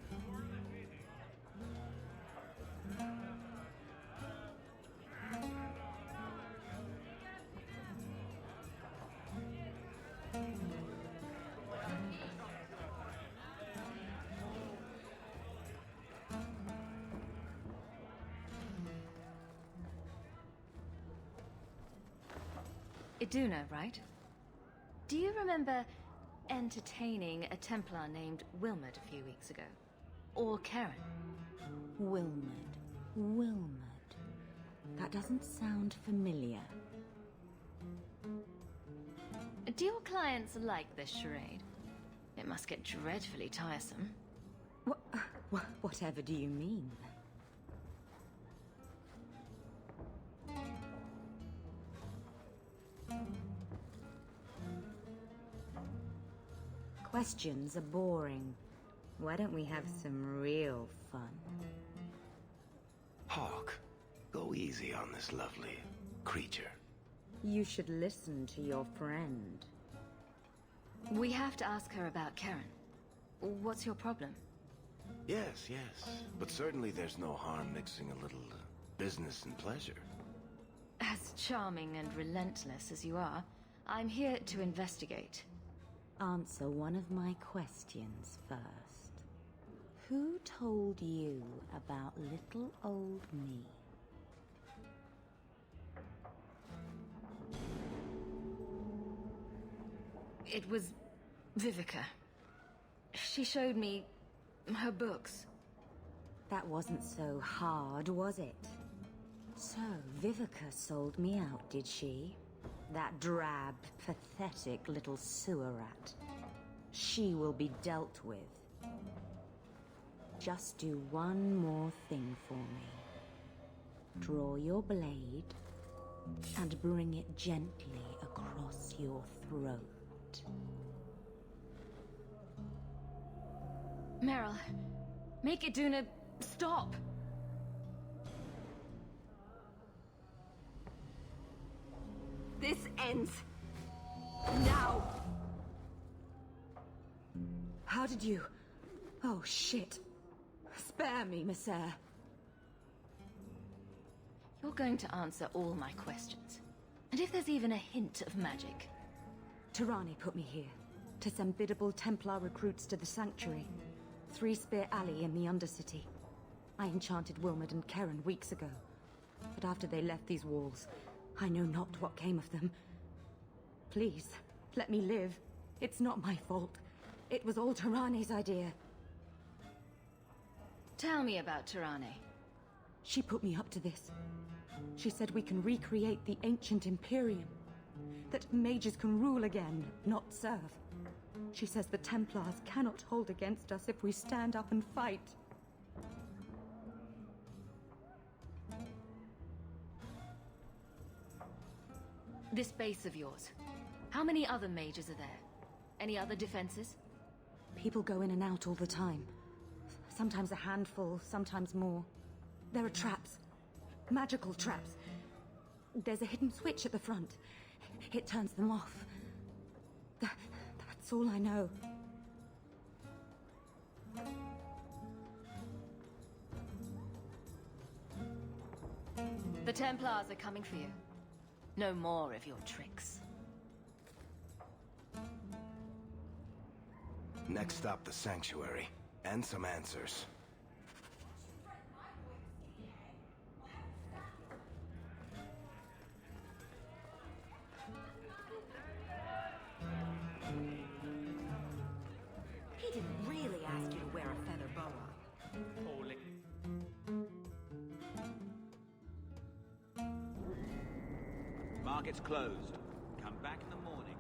Iduna, right? Do you remember entertaining a Templar named Wilmot a few weeks ago? Or Karen? Wilmot. That doesn't sound familiar. Do your clients like this charade? It must get dreadfully tiresome. Whatever do you mean? Questions are boring. Why don't we have some real fun? Hawk, go easy on this lovely creature. You should listen to your friend. We have to ask her about Karen. What's your problem? Yes. But certainly there's no harm mixing a little business and pleasure. As charming and relentless as you are, I'm here to investigate. Answer one of my questions first. Who told you about little old me? It was Vivica. She showed me her books. That wasn't so hard, was it? So, Vivica sold me out, did she? That drab, pathetic little sewer rat. She will be dealt with. Just do one more thing for me. Draw your blade and bring it gently across your throat. Meryl, make Iduna stop! This ends now! How did you... Oh, shit. Spare me, Messere. You're going to answer all my questions. And if there's even a hint of magic... Tirani put me here to send biddable Templar recruits to the Sanctuary. Three Spear Alley in the Undercity. I enchanted Wilmot and Karen weeks ago. But after they left these walls, I know not what came of them. Please, let me live. It's not my fault. It was all Tirani's idea. Tell me about Tirani. She put me up to this. She said we can recreate the ancient Imperium. That mages can rule again, not serve. She says the Templars cannot hold against us if we stand up and fight. This base of yours, how many other mages are there? Any other defenses? People go in and out all the time. Sometimes a handful, sometimes more. There are traps. Magical traps. There's a hidden switch at the front. It turns them off. That's all I know. The Templars are coming for you. No more of your tricks. Next stop, the Sanctuary. And some answers. He didn't really ask you to wear a feather boa. Market's closed. Come back in the morning.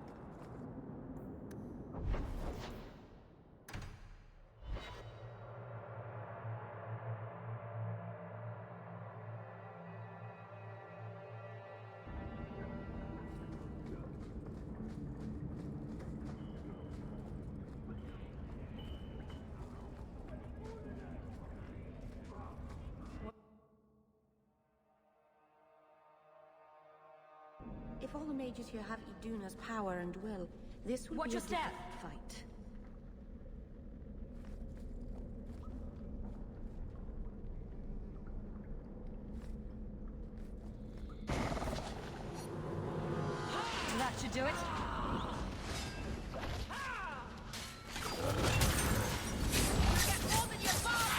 If all the mages here have Iduna's power and will, this would Watch be your a step! difficult fight. That should do it.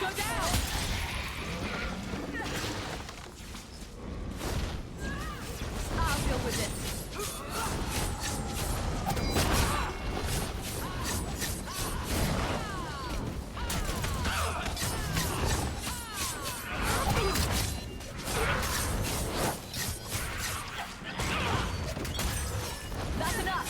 Go down! I'll deal with this. That's enough!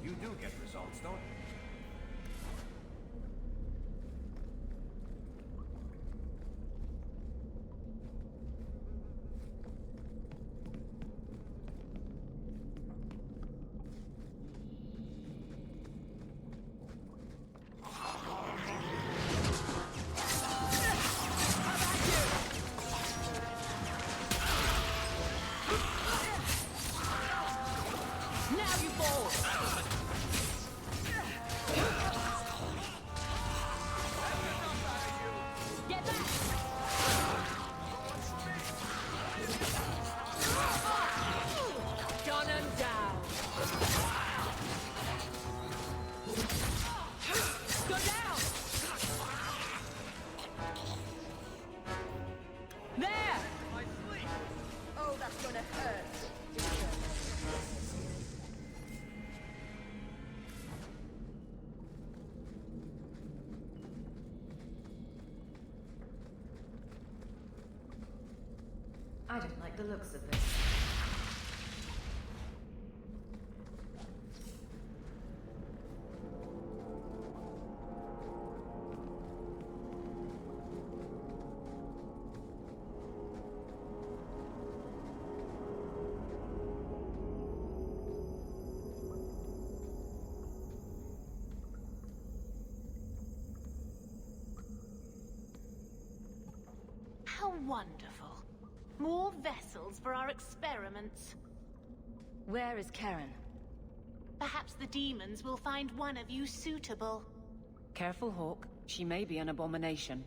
You do get results, don't you? Now you fall! Get back! Gun him down! Go down! There! Oh, that's gonna hurt. I don't like the looks of this. wonderful. More vessels for our experiments. Where is Karen? Perhaps the demons will find one of you suitable. Careful, Hawk. She may be an abomination.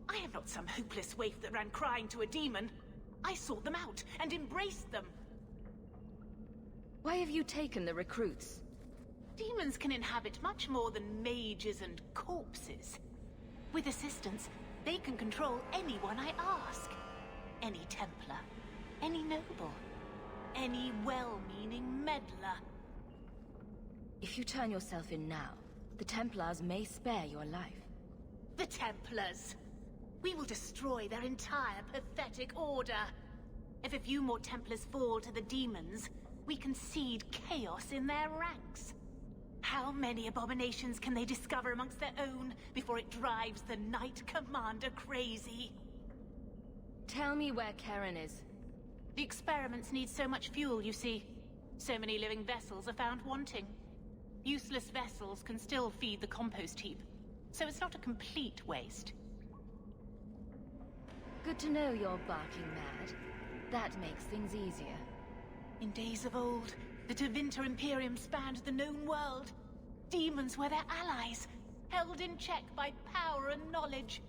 I am not some hopeless waif that ran crying to a demon. I sought them out and embraced them. Why have you taken the recruits? Demons can inhabit much more than mages and corpses. With assistance, they can control anyone I ask. Any Templar, any noble, any well-meaning meddler. If you turn yourself in now, the Templars may spare your life. The Templars! We will destroy their entire pathetic order. If a few more Templars fall to the demons, we can seed chaos in their ranks. How many abominations can they discover amongst their own before it drives the Knight Commander crazy? Tell me where Karen is. The experiments need so much fuel, you see. So many living vessels are found wanting. Useless vessels can still feed the compost heap, so it's not a complete waste. Good to know you're barking mad. That makes things easier. In days of old, the Tevinter Imperium spanned the known world. Demons were their allies, held in check by power and knowledge.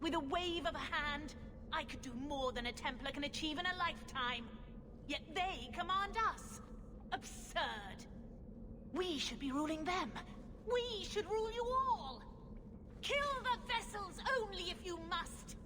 With a wave of a hand, I could do more than a Templar can achieve in a lifetime. Yet they command us. Absurd. We should be ruling them. We should rule you all. Kill the vessels only if you must.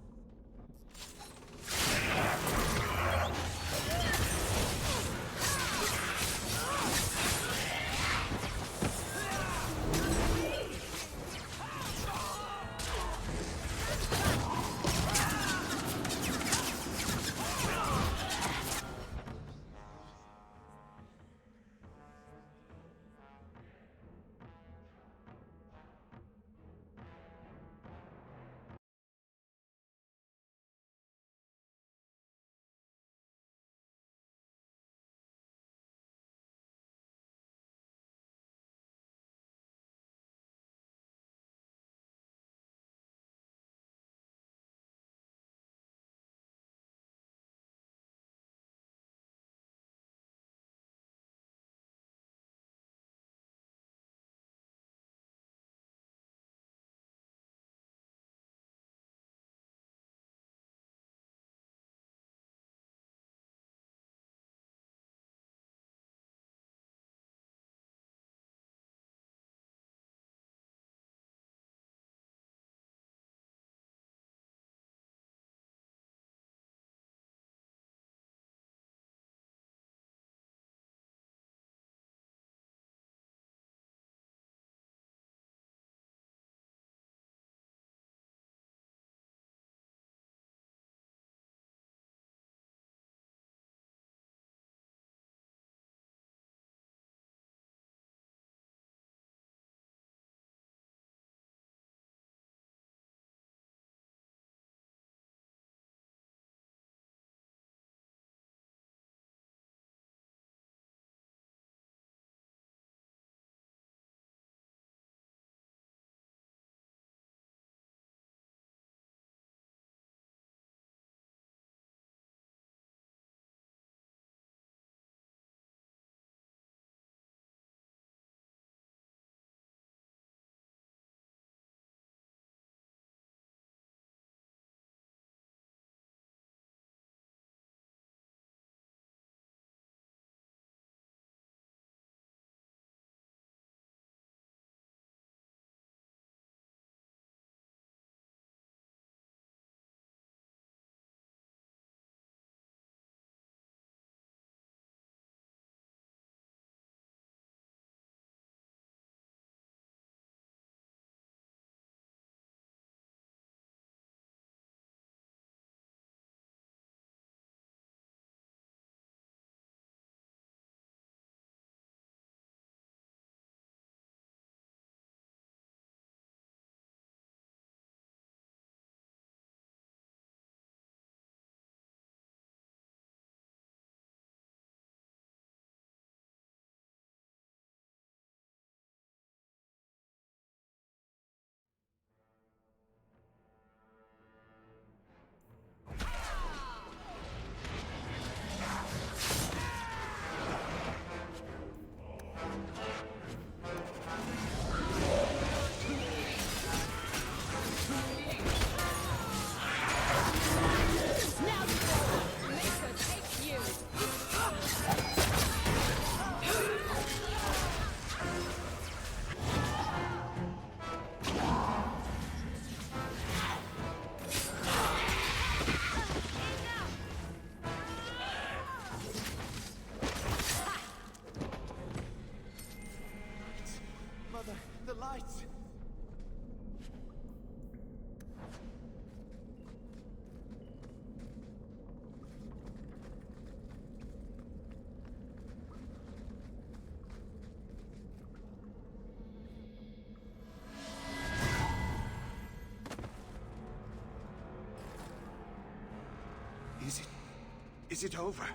Is it over?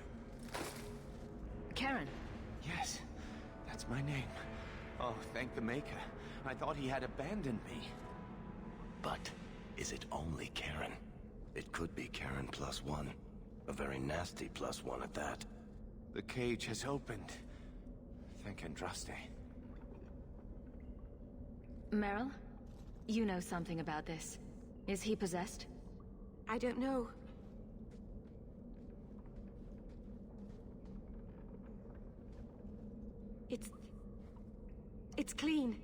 Karen. Yes, that's my name. Oh, thank the Maker. I thought he had abandoned me. But is it only Karen? It could be Karen +1. A very nasty +1 at that. The cage has opened. Thank Andraste. Meryl, you know something about this. Is he possessed? I don't know. It's clean.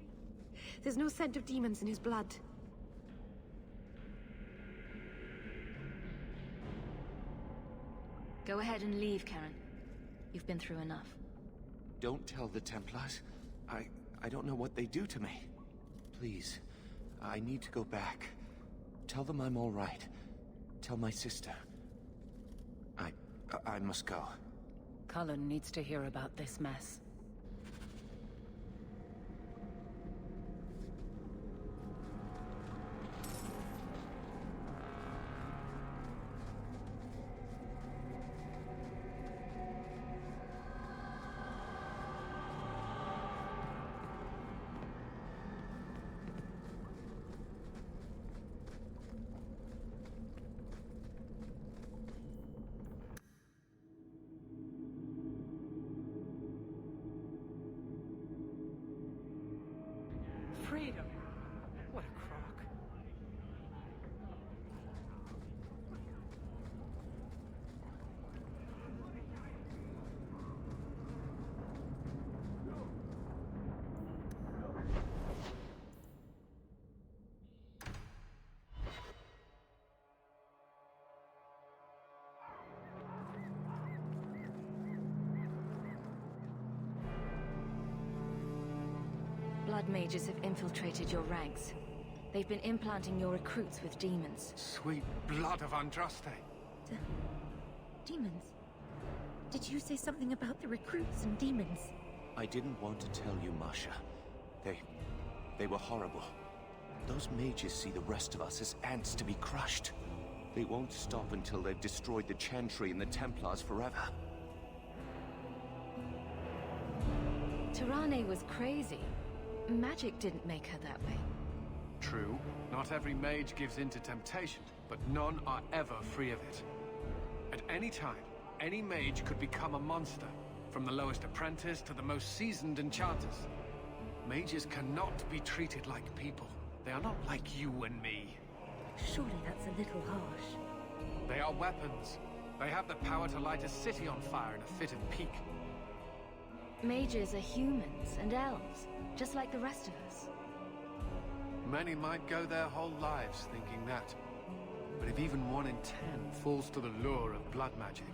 There's no scent of demons in his blood. Go ahead and leave, Karen. You've been through enough. Don't tell the Templars. I don't know what they do to me. Please, I need to go back. Tell them I'm all right. Tell my sister. I must go. Cullen needs to hear about this mess. Freedom. What a crock. Blood mages have infiltrated your ranks. They've been implanting your recruits with demons. Sweet blood of Andraste. Demons? Did you say something about the recruits and demons? I didn't want to tell you, Masha. They were horrible. Those mages see the rest of us as ants to be crushed. They won't stop until they've destroyed the Chantry and the Templars forever. Tirane was crazy. Magic didn't make her that way. True. Not every mage gives in to temptation, but none are ever free of it. At any time, any mage could become a monster, from the lowest apprentice to the most seasoned enchanters. Mages cannot be treated like people. They are not like you and me. Surely that's a little harsh. They are weapons. They have the power to light a city on fire in a fit of pique. Mages are humans and elves, just like the rest of us. Many might go their whole lives thinking that. But if even 1 in 10 falls to the lure of blood magic,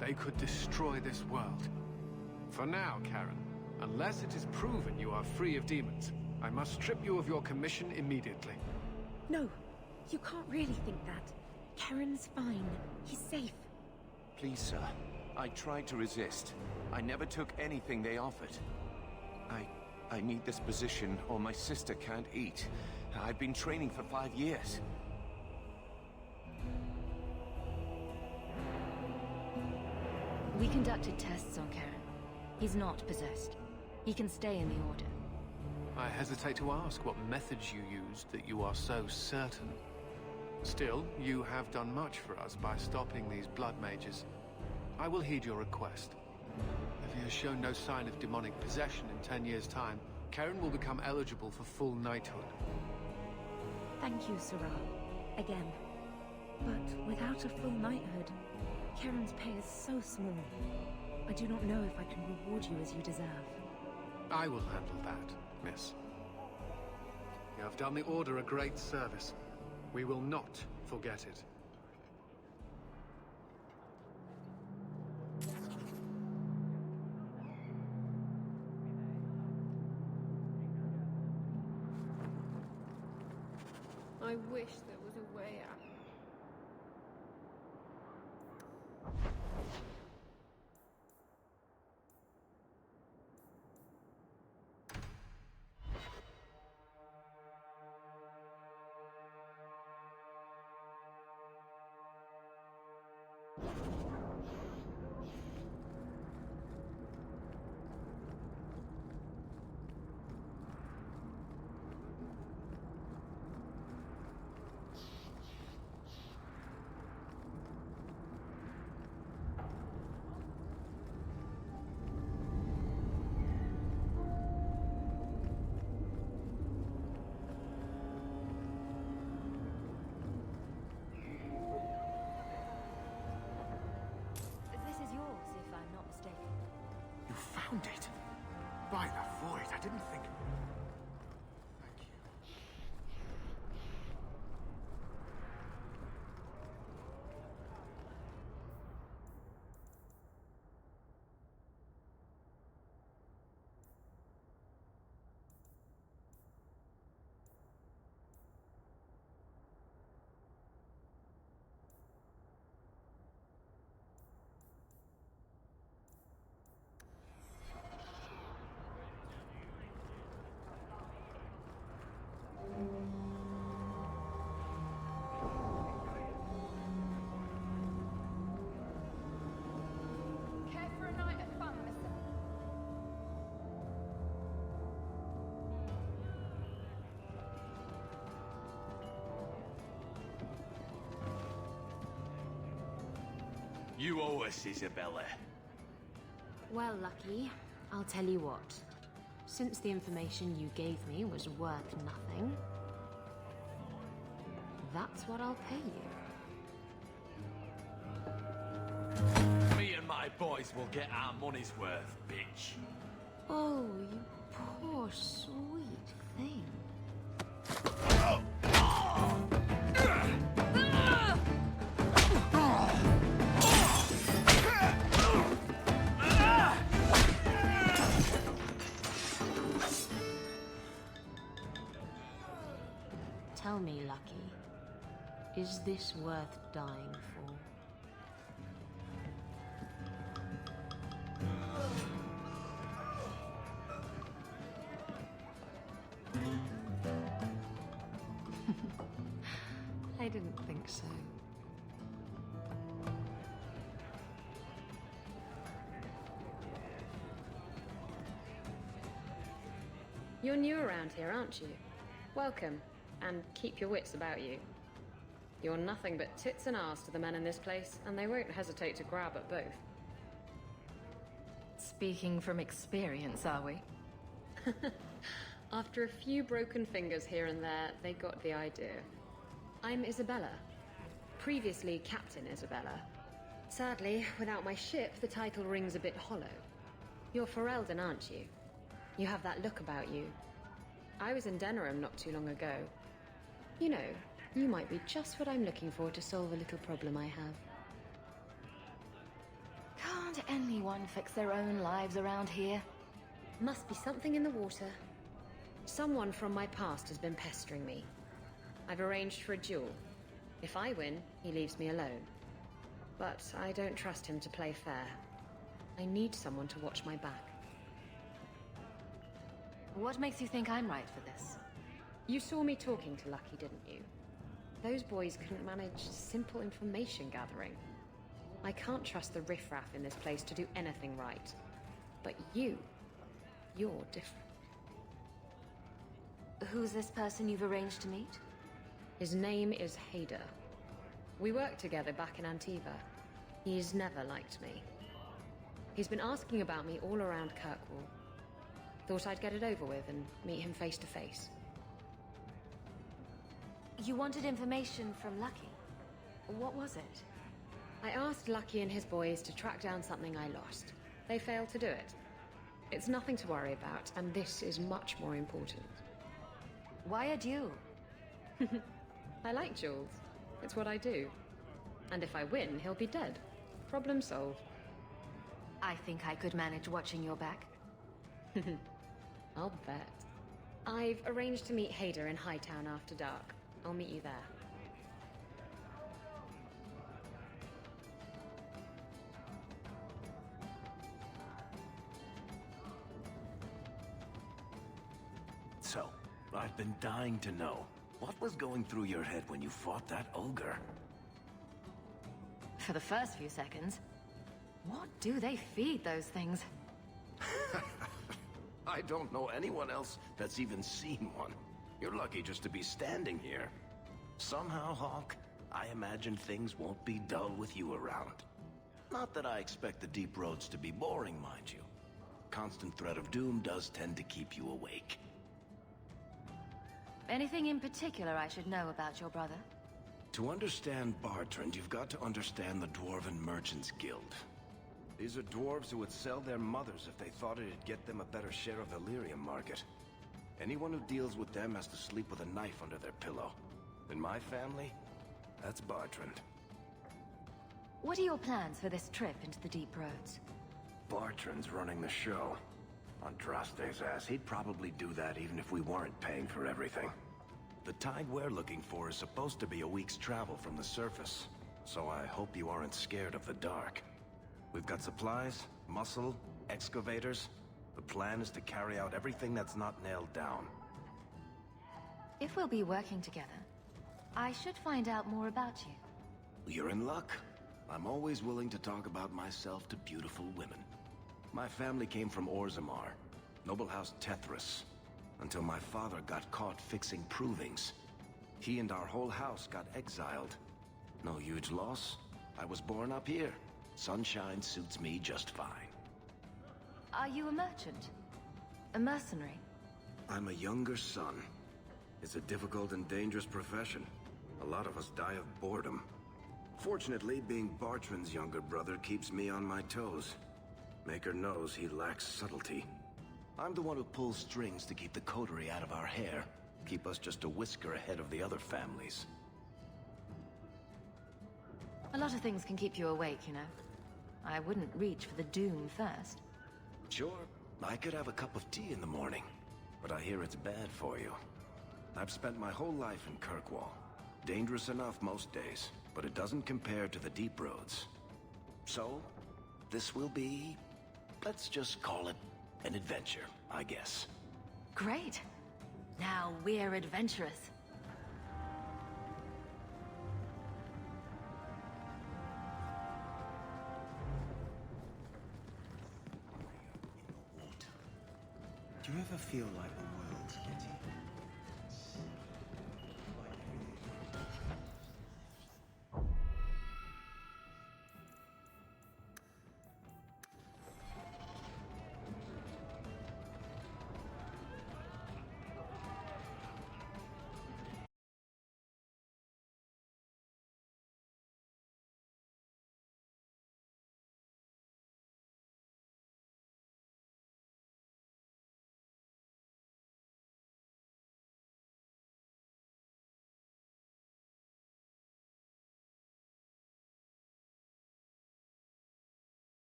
they could destroy this world. For now, Karen, unless it is proven you are free of demons, I must strip you of your commission immediately. No, you can't really think that. Karen's fine. He's safe. Please, sir. I tried to resist. I never took anything they offered. I need this position, or my sister can't eat. I've been training for 5 years. We conducted tests on Karen. He's not possessed. He can stay in the Order. I hesitate to ask what methods you used that you are so certain. Still, you have done much for us by stopping these blood mages. I will heed your request. If he has shown no sign of demonic possession in 10 years' time, Karen will become eligible for full knighthood. Thank you, Sarah. Again. But without a full knighthood, Karen's pay is so small. I do not know if I can reward you as you deserve. I will handle that, miss. You have done the Order a great service. We will not forget it. I wish there was a way out. found it. By the void, I didn't think... Thank you. Care for a night of fun, mister? You owe us, Isabella. Well, Lucky, I'll tell you what. Since the information you gave me was worth nothing, that's what I'll pay you. Me and my boys will get our money's worth, bitch. Oh, you poor, sweet thing. Tell me, Lucky, is this worth dying for? I didn't think so. You're new around here, aren't you? Welcome, and keep your wits about you. You're nothing but tits and arse to the men in this place, and they won't hesitate to grab at both. Speaking from experience, are we? After a few broken fingers here and there, they got the idea. I'm Isabella. Previously Captain Isabella. Sadly, without my ship, the title rings a bit hollow. You're Ferelden, aren't you? You have that look about you. I was in Denerim not too long ago. You know, you might be just what I'm looking for to solve a little problem I have. Can't anyone fix their own lives around here? Must be something in the water. Someone from my past has been pestering me. I've arranged for a duel. If I win, he leaves me alone. But I don't trust him to play fair. I need someone to watch my back. What makes you think I'm right for this? You saw me talking to Lucky, didn't you? Those boys couldn't manage simple information gathering. I can't trust the riffraff in this place to do anything right. But you're different. Who's this person you've arranged to meet? His name is Hader. We worked together back in Antiva. He's never liked me. He's been asking about me all around Kirkwall. Thought I'd get it over with and meet him face to face. You wanted information from Lucky. What was it? I asked Lucky and his boys to track down something I lost. They failed to do it. It's nothing to worry about, and this is much more important. Why a duel? I like duels. It's what I do. And if I win, he'll be dead. Problem solved. I think I could manage watching your back. I'll bet. I've arranged to meet Hader in Hightown after dark. I'll meet you there. So, I've been dying to know. What was going through your head when you fought that ogre? For the first few seconds, what do they feed those things? I don't know anyone else that's even seen one. You're lucky just to be standing here. Somehow, Hawk, I imagine things won't be dull with you around. Not that I expect the deep roads to be boring, mind you. Constant threat of doom does tend to keep you awake. Anything in particular I should know about your brother? To understand Bartrand, you've got to understand the Dwarven Merchants Guild. These are dwarves who would sell their mothers if they thought it'd get them a better share of the lyrium market. Anyone who deals with them has to sleep with a knife under their pillow. In my family, that's Bartrand. What are your plans for this trip into the Deep Roads? Bartrand's running the show. Andraste's ass, he'd probably do that even if we weren't paying for everything. The tide we're looking for is supposed to be a week's travel from the surface, so I hope you aren't scared of the dark. We've got supplies, muscle, excavators. The plan is to carry out everything that's not nailed down. If we'll be working together, I should find out more about you. You're in luck. I'm always willing to talk about myself to beautiful women. My family came from Orzammar, noble house Tethras, until my father got caught fixing provings. He and our whole house got exiled. No huge loss. I was born up here. Sunshine suits me just fine. Are you a merchant? A mercenary? I'm a younger son. It's a difficult and dangerous profession. A lot of us die of boredom. Fortunately, being Bartrand's younger brother keeps me on my toes. Maker knows he lacks subtlety. I'm the one who pulls strings to keep the coterie out of our hair. Keep us just a whisker ahead of the other families. A lot of things can keep you awake, you know. I wouldn't reach for the doom first. Sure, I could have a cup of tea in the morning, but I hear it's bad for you. I've spent my whole life in Kirkwall. Dangerous enough most days, but it doesn't compare to the Deep Roads. So, this will be, let's just call it an adventure, I guess. Great. Now we're adventurous. Do you ever feel like the